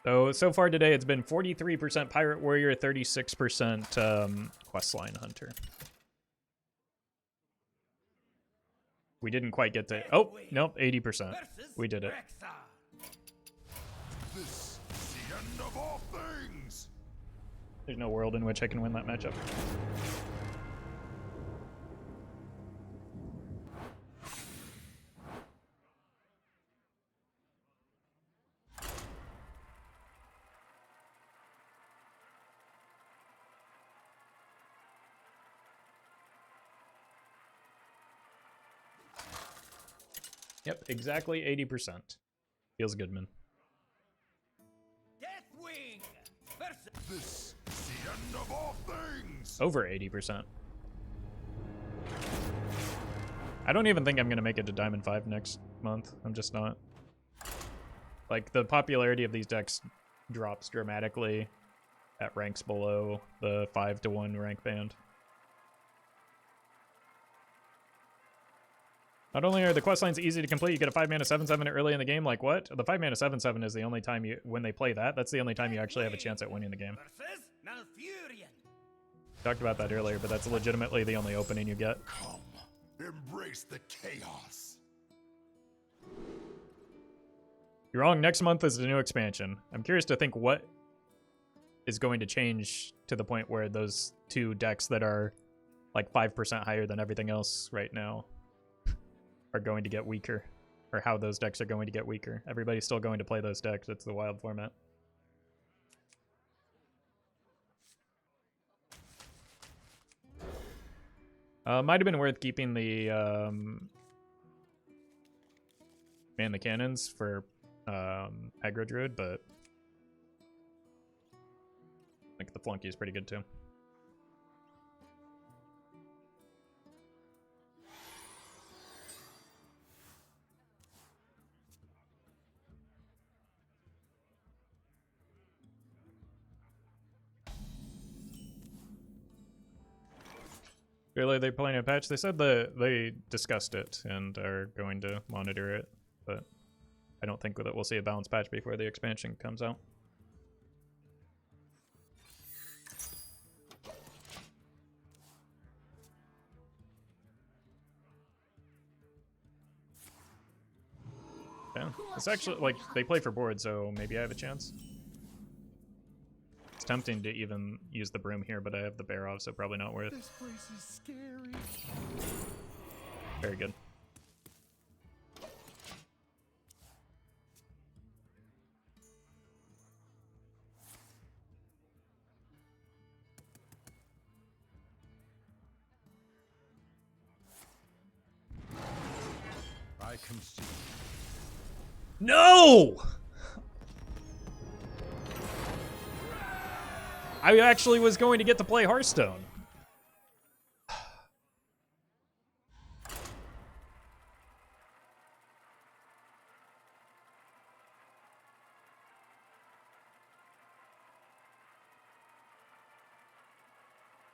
So far today, it's been 43% Pirate Warrior, 36% Questline Hunter. We didn't quite get to... Oh, nope, 80%. We did it. This is the end of all things. There's no world in which I can win that matchup. Yep, exactly 80%. Feels good, man. Deathwing versus This is the end of all things. Over 80%. I don't even think I'm going to make it to Diamond 5 next month. I'm just not. Like, the popularity of these decks drops dramatically at ranks below the 5-to-1 rank band. Not only are the quest lines easy to complete, you get a 5-mana 7/7 early in the game. Like what? The 5-mana 7/7 is the only time you, when they play that, that's the only time you actually have a chance at winning the game. versus Malfurion. Talked about that earlier, but that's legitimately the only opening you get. Come, embrace the chaos. You're wrong. Next month is the new expansion. I'm curious to think what is going to change to the point where those two decks that are like 5% higher than everything else right now are going to get weaker, or how those decks are going to get weaker. Everybody's still going to play those decks. It's the wild format. Might have been worth keeping the man the cannons for aggro druid, but I think the Flunky is pretty good too. Really, they're playing a patch? They said they discussed it and are going to monitor it, but I don't think that we'll see a balanced patch before the expansion comes out. Yeah, it's actually, like, they play for board, so maybe I have a chance. It's tempting to even use the Broom here, but I have the Barov, so probably not worth. This place is scary. Very good. I can see. No! I actually was going to get to play Hearthstone.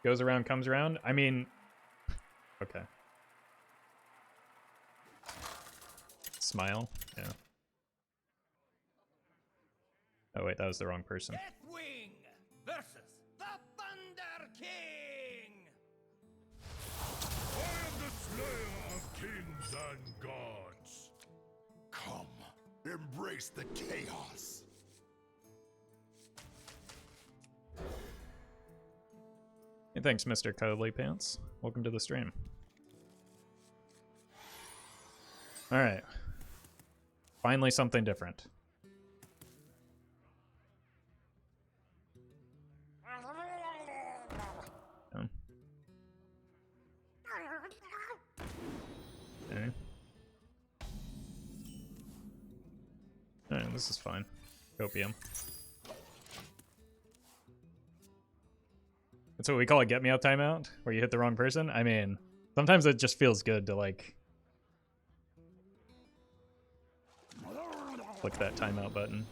Goes around, comes around. I mean, okay. Smile, yeah. Oh wait, that was the wrong person. Deathwing versus the Thunder King. I am the slayer of kings and gods. Come, embrace the chaos. Hey, thanks, Mr. Cuddly Pants. Welcome to the stream. Alright. Finally something different. Okay. Alright, this is fine. Copium. That's what we call a get me out timeout, where you hit the wrong person. I mean, sometimes it just feels good to like click that timeout button.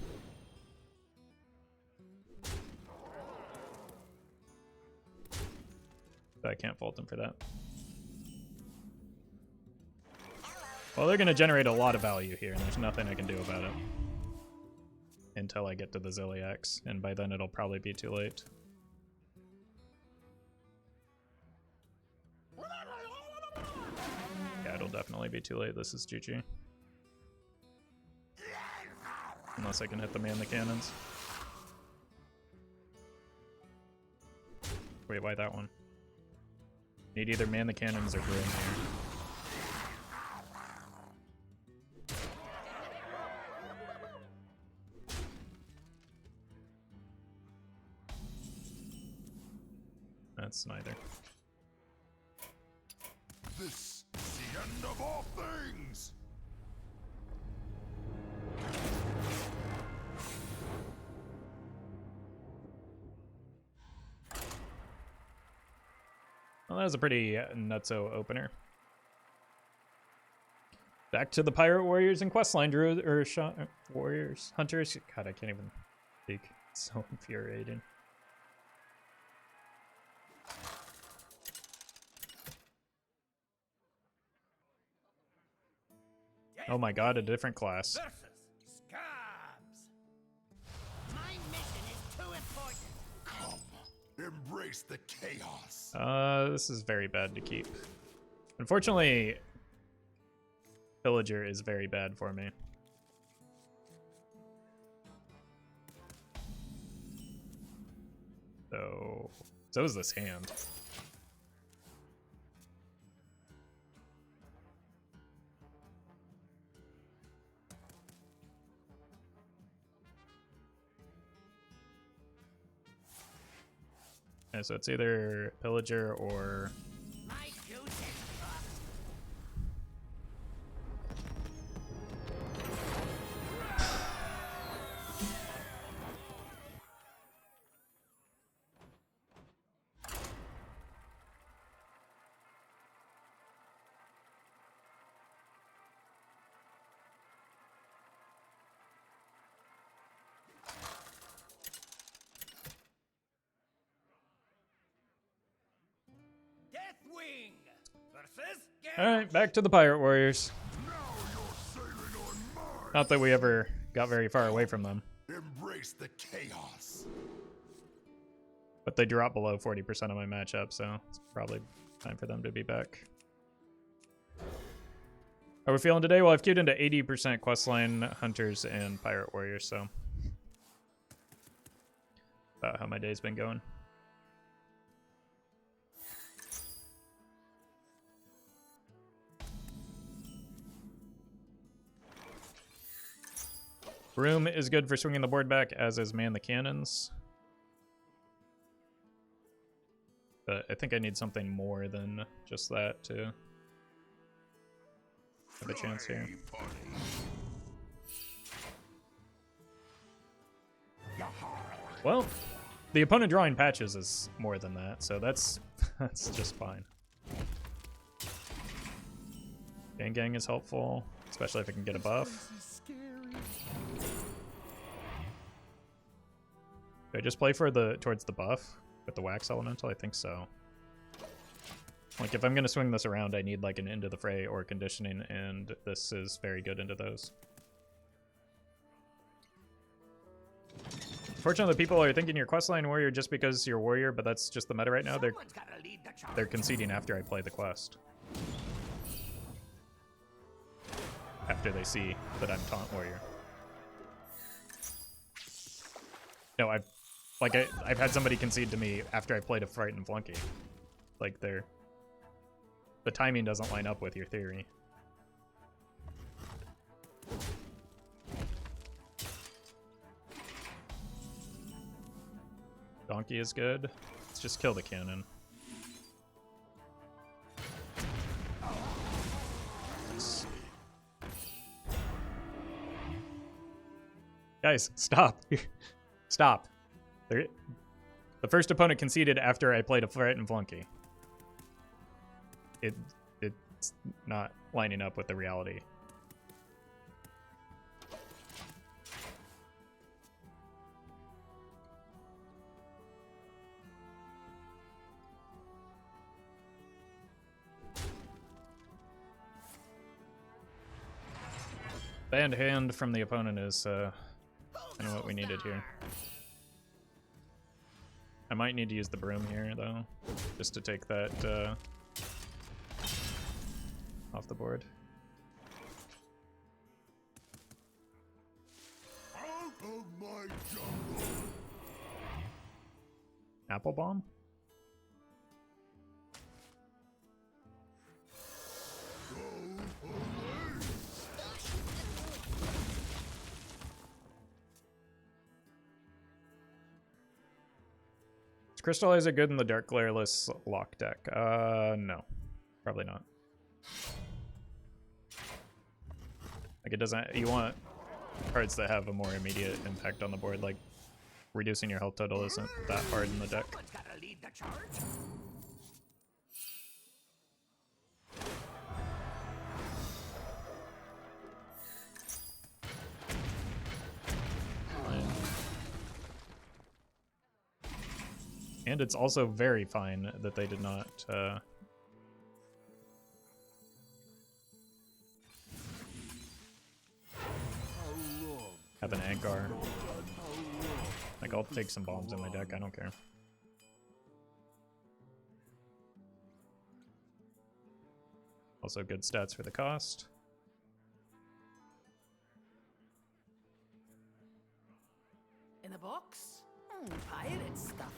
But I can't fault them for that. Well, they're going to generate a lot of value here, and there's nothing I can do about it. until I get to the Zilliax, and by then it'll probably be too late. Yeah, it'll definitely be too late. This is GG. Unless I can hit the man the cannons. Wait, why that one? Need either man the cannons or Broom here. That's neither. This is the end of all things! Well, that was a pretty nutso opener. Back to the Pirate Warriors and Questline Druid, or Warriors, Hunters. God, I can't even speak. It's so infuriating. Oh my god, a different class. Versus Scabs. My mission is too important. Come, embrace the chaos. This is very bad to keep. Unfortunately, Villager is very bad for me. So is this hand. Yeah, so it's either Pillager or... My juice is rough. Deathwing versus Alright, back to the Pirate Warriors. Now you're sailing on Mars. Not that we ever got very far away from them, Embrace the chaos. but they drop below 40% of my matchup, so it's probably time for them to be back. How are we feeling today? Well, I've queued into 80% Questline, Hunters, and Pirate Warriors, so about how my day's been going. Broom is good for swinging the board back, as is Man the Cannons. But I think I need something more than just that to have a chance here. Well, the opponent drawing patches is more than that, so that's that's just fine. Gang is helpful, especially if I can get a buff. Do I just play for towards the buff with the wax elemental? I think so. Like if I'm gonna swing this around, I need like an Into the Fray or conditioning, and this is very good into those. Fortunately, people are thinking you're questline warrior just because you're warrior, but that's just the meta right now. Someone's gotta lead the charge. They're conceding after I play the quest. After they see that I'm Taunt Warrior. No, I've had somebody concede to me after I played a Frightened Flunky. Like the timing doesn't line up with your theory. Donkey is good. Let's just kill the cannon. Nice. Guys, stop. Stop. The first opponent conceded after I played a Frightened Flunky. It's not lining up with the reality. Banned hand from the opponent is Who Kind of what we needed here. I might need to use the broom here, though, just to take that off the board. Out of my jungle! Apple bomb? Go away! Is Crystallizer good in the Dark Glareless lock deck? No. Probably not. Like, it doesn't... You want cards that have a more immediate impact on the board, like reducing your health total isn't that hard in the deck. Someone's gotta lead the charge. And it's also very fine that they did not have an Agar. Like, I'll take some bombs in my deck, I don't care. Also good stats for the cost. In the box? Pirate stuff.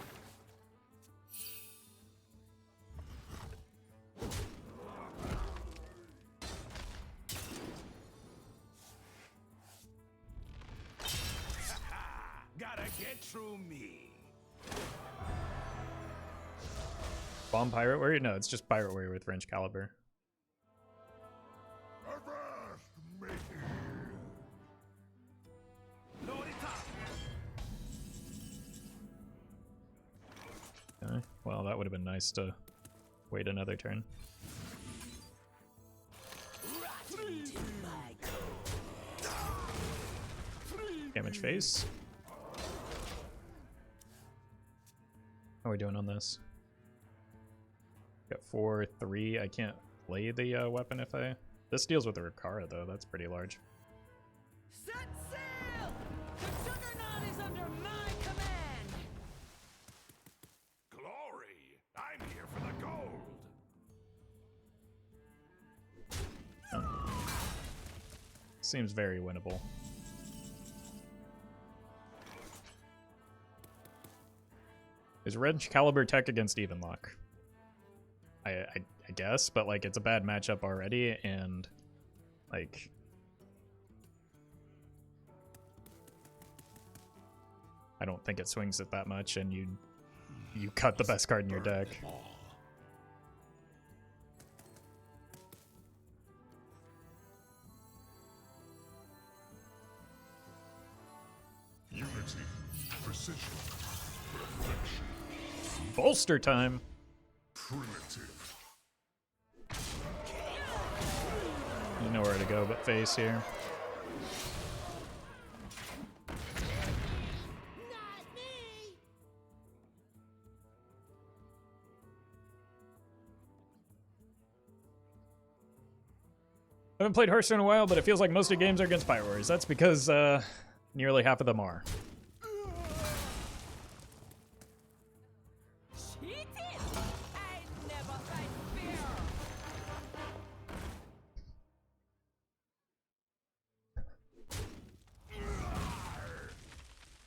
Gotta get through me. Bomb Pirate Warrior? No, it's just Pirate Warrior with Wrench Caliber. Avast, matey! Load it up. Okay. Well, that would have been nice to wait another turn. Damage face. How are we doing on this? Got 4-3. I can't play the weapon if I... This deals with the Rikara though, that's pretty large. Set sail! The Juggernaut is under my command! Glory! I'm here for the gold. Seems very winnable. Is Wrench Caliber tech against Evenlock? I guess, but like it's a bad matchup already, and like I don't think it swings it that much, and you cut the best card in your deck. Unity, precision, perfection, Bolster time. primitive. You know where to go but face here. Not me! I haven't played Hearthstone in a while, but it feels like most of the games are against Pirate Warriors. That's because nearly half of them are. Cheated! I never fight fair!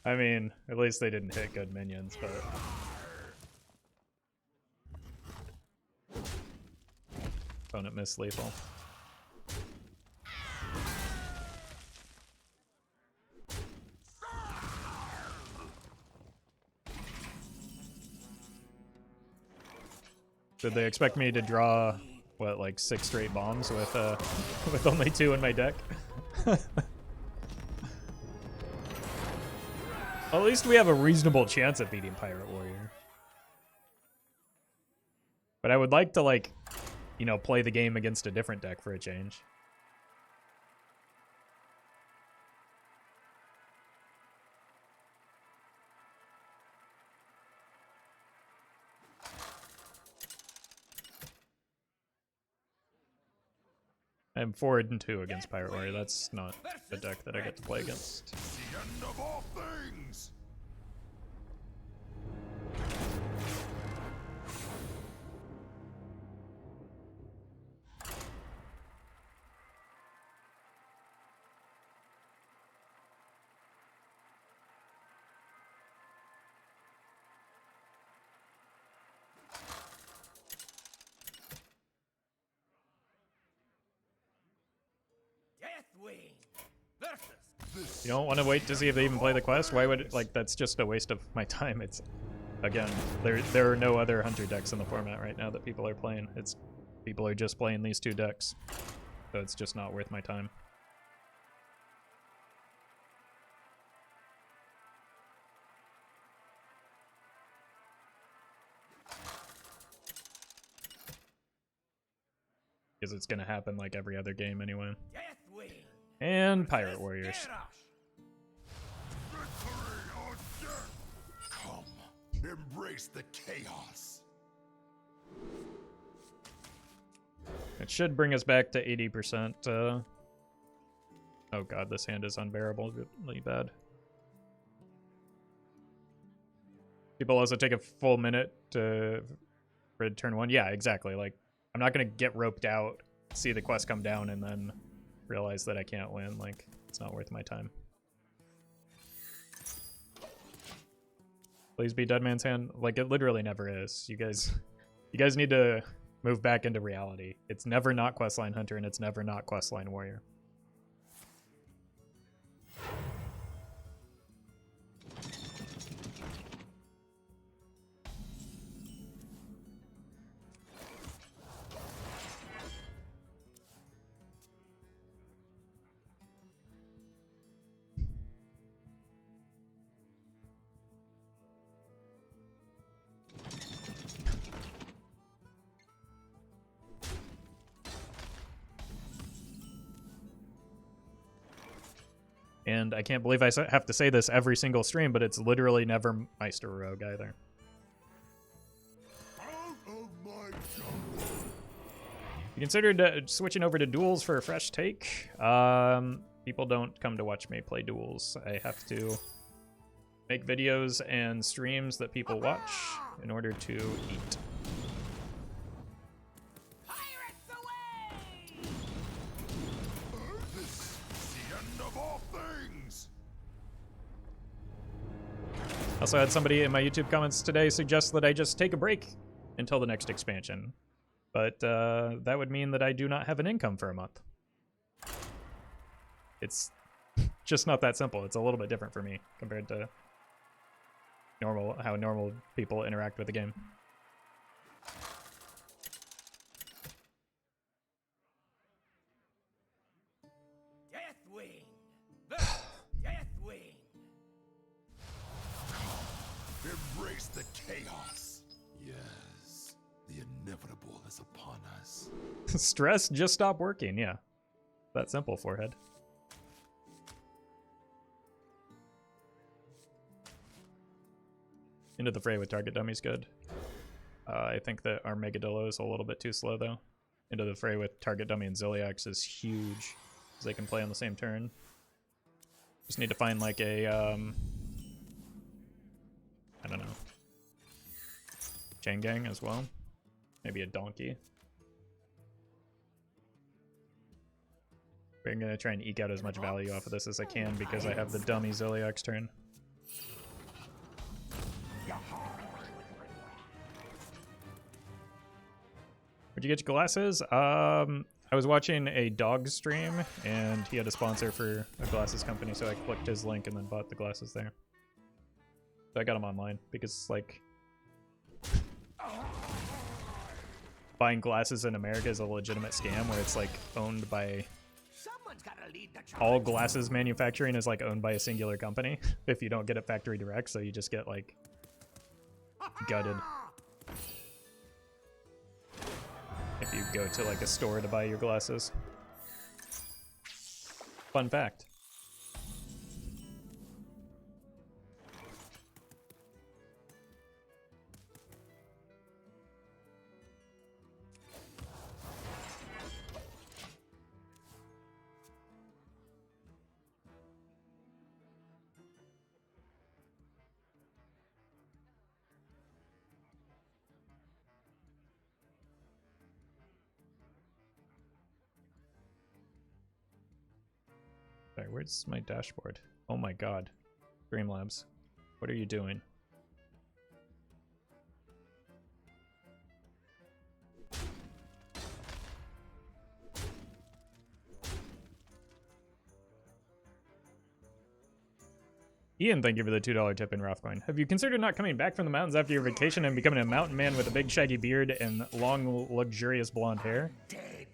I mean, at least they didn't hit good minions, but... Opponent missed lethal. Did they expect me to draw, what, like 6 straight bombs with with only 2 in my deck? Well, at least we have a reasonable chance at beating Pirate Warrior. But I would like to, like, you know, play the game against a different deck for a change. I'm 4-2 against Pirate Warrior. That's not a deck that I get to play against. The end of all things. Deathwing versus You don't want to wait to see if they even play the quest? Why would like that's just a waste of my time. It's again, there are no other hunter decks in the format right now that people are playing. It's people are just playing these 2 decks. So it's just not worth my time. Because it's gonna happen like every other game anyway. Deathwing And Pirate Warriors. Victory or death. Come, embrace the chaos. It should bring us back to 80%. Oh god, this hand is unbearably bad. People also take a full minute to for turn 1. Yeah, exactly. Like, I'm not gonna get roped out, see the quest come down, and then realize that I can't win. Like, it's not worth my time. Please be Dead Man's Hand. Like, it literally never is. You guys need to move back into reality. It's never not Questline Hunter, and it's never not Questline Warrior. And I can't believe I have to say this every single stream, but it's literally never Meister Rogue either. Out of my jungle. You considered switching over to duels for a fresh take? People don't come to watch me play duels. I have to make videos and streams that people watch in order to eat. pirates away! This is the end of all things. Also had somebody in my YouTube comments today suggest that I just take a break until the next expansion. But that would mean that I do not have an income for a month. It's just not that simple. It's a little bit different for me compared to how normal people interact with the game. Deathwing versus Deathwing. Embrace the chaos. Yes, the inevitable is upon us. Stress, just stop working, yeah. That simple, forehead. Into the Fray with target dummy's good. I think that Armagedillo is a little bit too slow, though. Into the Fray with target dummy and Zilliax is huge, because they can play on the same turn. Just need to find, like, a, I don't know. Chain gang as well. Maybe a donkey. I'm gonna try and eke out as much value off of this as I can because I have the dummy Zilliax turn. Where'd you get your glasses? I was watching a dog stream and he had a sponsor for a glasses company, so I clicked his link and then bought the glasses there. So I got them online because, like, buying glasses in America is a legitimate scam where it's like owned by Someone's gotta lead the charge. all glasses manufacturing is like owned by a singular company if you don't get it factory direct, so you just get like gutted if you go to like a store to buy your glasses. Fun fact. where's my dashboard? Oh my god. Streamlabs. What are you doing? Ian, thank you for the $2 tip in Roffcoin. Have you considered not coming back from the mountains after your vacation and becoming a mountain man with a big shaggy beard and long, luxurious blonde hair?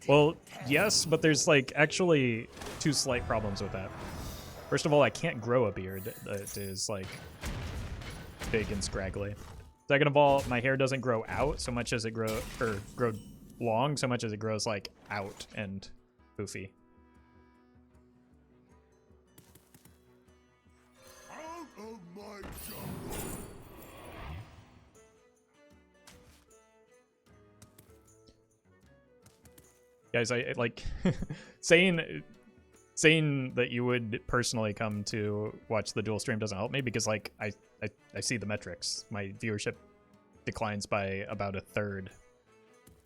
Well, yes, but there's like actually two slight problems with that. First of all, I can't grow a beard that is like big and scraggly. Second of all, my hair doesn't grow out so much as it grow long so much as it grows like out and poofy. Out of my jungle. Guys, I like saying that you would personally come to watch the dual stream doesn't help me because like I see the metrics. My viewership declines by about a third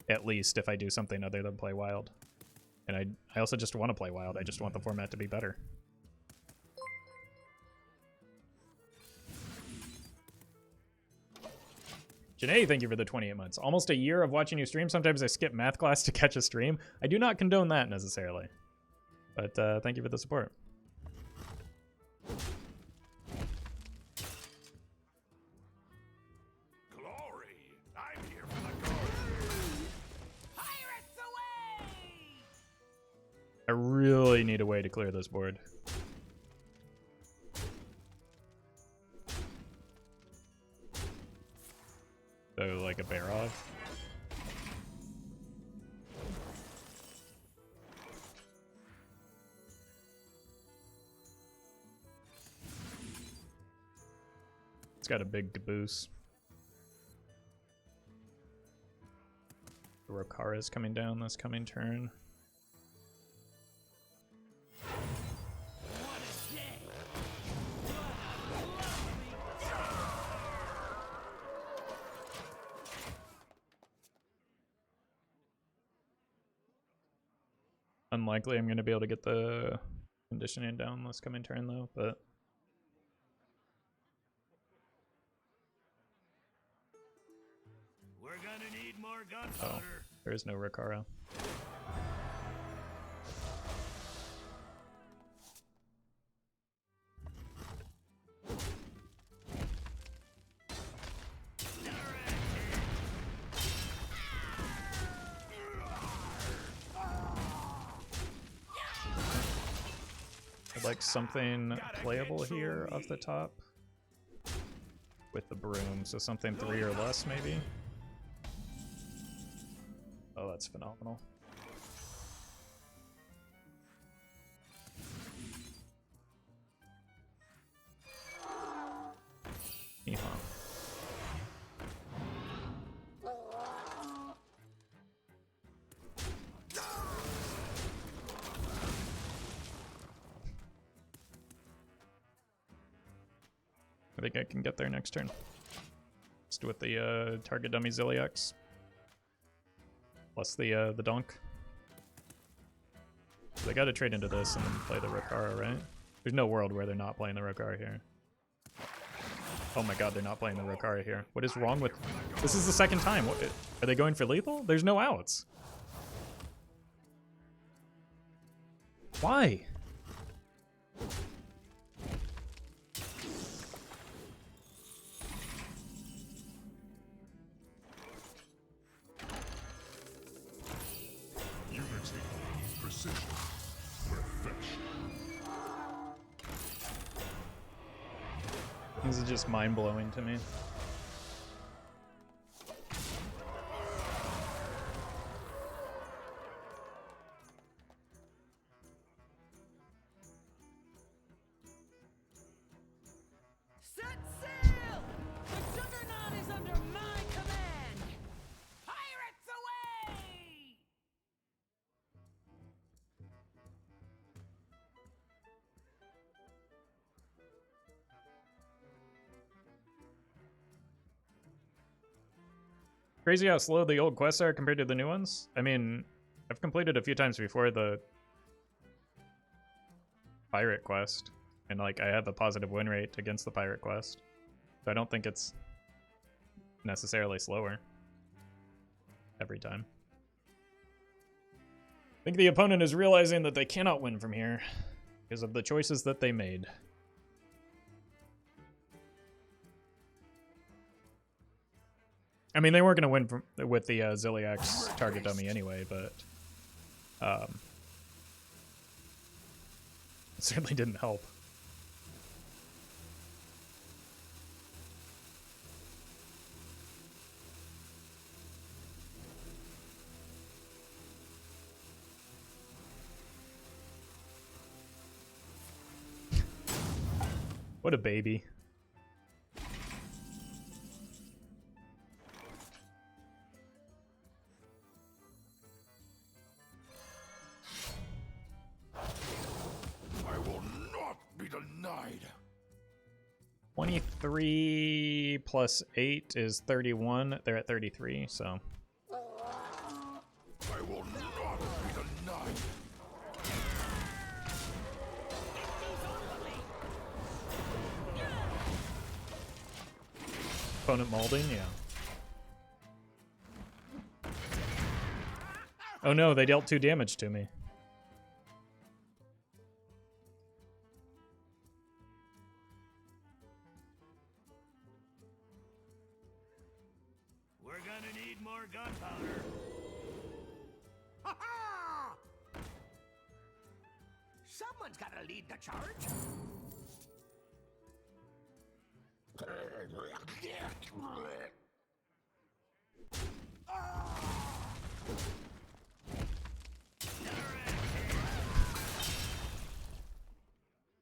at least if I do something other than play Wild. And I also just want to play Wild. I just want the format to be better. Janae, thank you for the 28 months. Almost a year of watching you stream. Sometimes I skip math class to catch a stream. I do not condone that necessarily. But thank you for the support. Glory! I'm here for the glory. Pirates away! I really need a way to clear this board. So, like a Barov. It's got a big caboose. The Rokara is coming down this coming turn. Unlikely I'm going to be able to get the conditioning down this coming turn though, but We're gonna need more gunpowder. there is no Rokara. I'd like something playable here off the top with the broom, so something 3 or less maybe. Oh, that's phenomenal. Yeehaw. I think I can get there next turn. Just with the target dummy Zilliax. Plus the donk. So they gotta trade into this and then play the Rokara, right? There's no world where they're not playing the Rokara here. Oh my god, they're not playing the Rokara here. What is wrong with... This is the second time. What, are they going for lethal? There's no outs. Why? Unity, precision, perfection. This is just mind-blowing to me. Set sail! The Juggernaut is under my command! Pirates away! Crazy how slow the old quests are compared to the new ones. I mean, I've completed a few times before the... pirate quest, and like I have a positive win rate against the pirate quest, so I don't think it's necessarily slower every time. I think the opponent is realizing that they cannot win from here because of the choices that they made. I mean, they weren't going to win with the Zilliax target dummy anyway, but it certainly didn't help. What a baby. I will not be denied. 23 plus 8 is 31. They're at 33, so. I will not be denied. Opponent molding, yeah. Oh no, they dealt 2 damage to me. We're gonna need more gunpowder. Ha-ha! Someone's gotta lead the charge.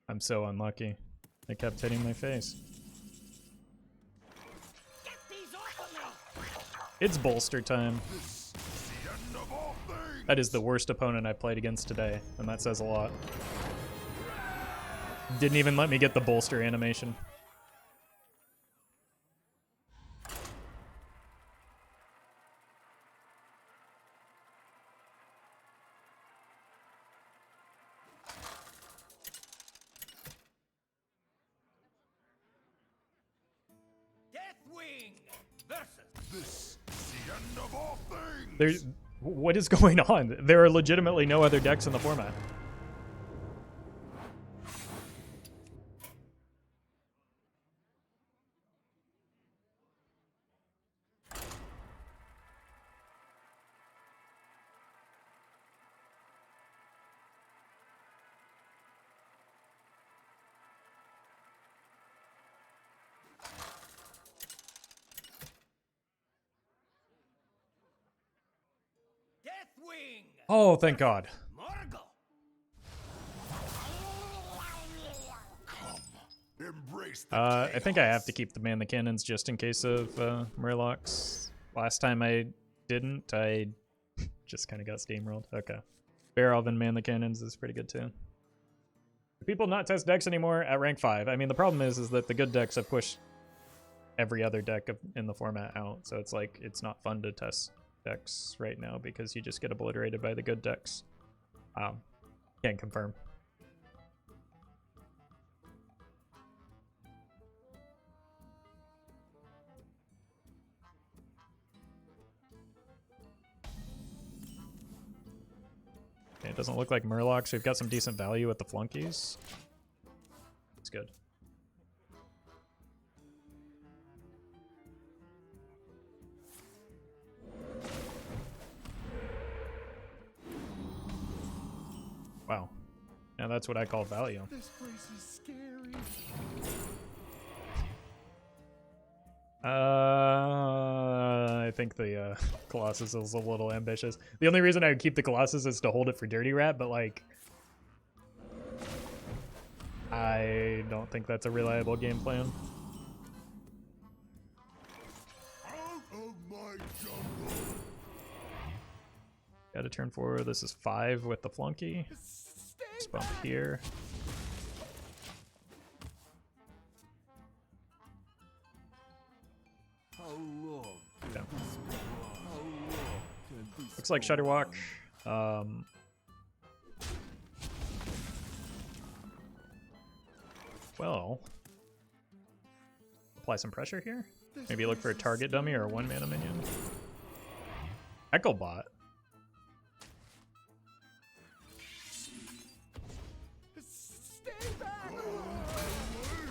I'm so unlucky. It kept hitting my face. Get these off of me! It's bolster time. This is the end of all things. That is the worst opponent I played against today, and that says a lot. Didn't even let me get the bolster animation. Deathwing versus. This is the end of all things. There's, what is going on? There are legitimately no other decks in the format. Deathwing! Oh, thank God. Morgul! Come, embrace the I think I have to chaos. keep the man the cannons just in case of Murlocs. Last time I didn't, I just kind of got steamrolled. Okay. Barov and man the cannons is pretty good too. Do people not test decks anymore at rank 5? I mean, the problem is that the good decks have pushed every other deck in the format out, so it's like it's not fun to test decks right now because you just get obliterated by the good decks. Can't confirm. Okay, it doesn't look like Murlocs. We've got some decent value with the Flunkies. It's good. Wow. Now that's what I call value. This place is scary. I think the Colossus is a little ambitious. The only reason I would keep the Colossus is to hold it for Dirty Rat, but like, I don't think that's a reliable game plan. Out of my jungle. Got to turn forward. This is 5 with the Flunky. Let's bump here. How long can Yeah. this go on? How long can this Looks like go on? Shudderwalk. Well, apply some pressure here. Maybe look for a target dummy or a 1-mana minion. Echelbot.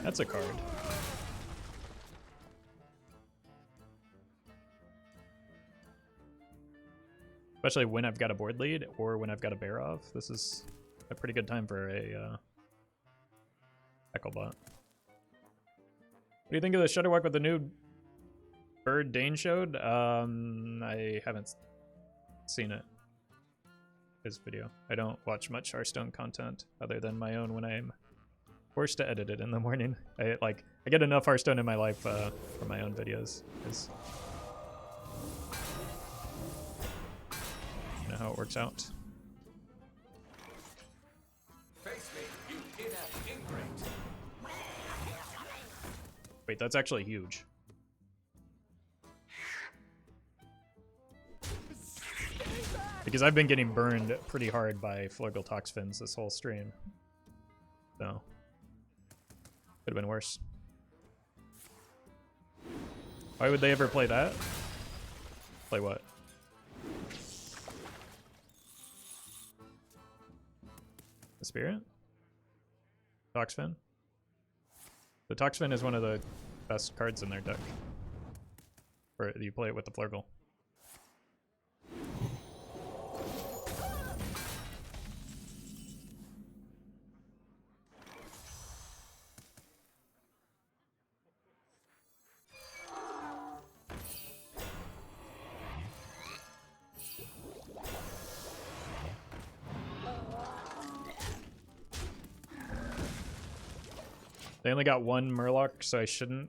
That's a card. Especially when I've got a board lead or when I've got a Barov. This is a pretty good time for a Echelbot. What do you think of the Shudderwock with the new bird Dane showed? I haven't seen it. His video. I don't watch much Hearthstone content other than my own when I'm forced to edit it in the morning. I get enough Hearthstone in my life for my own videos. You know how it works out. Face me, you inept ingrate. Wait, that's actually huge. Because I've been getting burned pretty hard by Flurgle Toxfins this whole stream. So, could have been worse. Why would they ever play that? Play what? The Spirit? Toxfin? The Toxfin is one of the best cards in their deck. Or you play it with the Flurgle. They only got one Murloc, so I shouldn't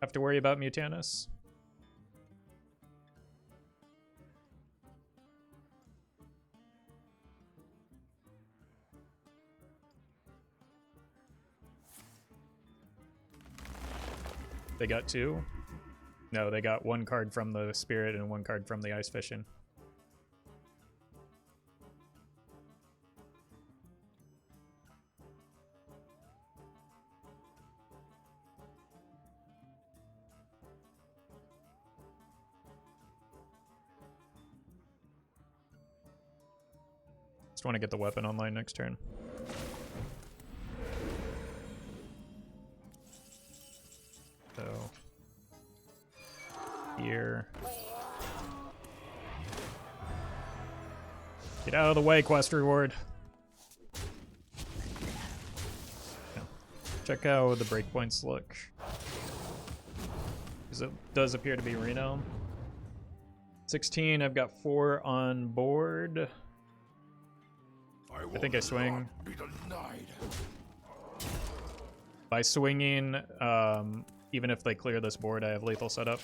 have to worry about Mutanus. They got two? No, they got one card from the Spirit and one card from the Ice Fishing. Just want to get the weapon online next turn. So here. Get out of the way, quest reward. Yeah. Check how the breakpoints look. Because it does appear to be Reno. 16, I've got 4 on board. I think I swing. By swinging, even if they clear this board, I have lethal setup.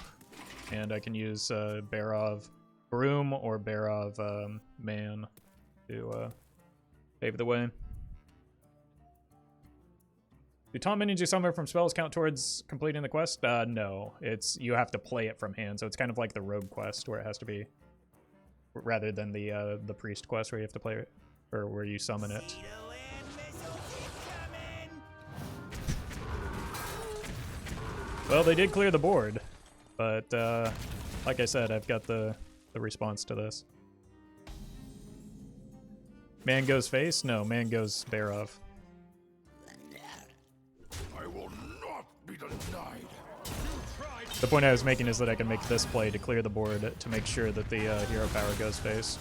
And I can use Barov Broom or Barov Man to pave the way. Do taunt minions you summon from spells count towards completing the quest? No, you have to play it from hand, so it's kind of like the rogue quest where it has to be, rather than the priest quest where you have to play it, or where you summon it. Well, they did clear the board, but like I said, I've got the response to this. Man goes face? No, man goes Barov. I will not be denied. The point I was making is that I can make this play to clear the board to make sure that the hero power goes face.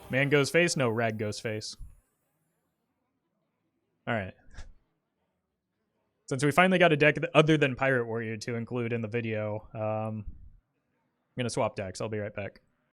Man goes face? No, rag goes face. Alright. Since we finally got a deck other than Pirate Warrior to include in the video, I'm going to swap decks. I'll be right back.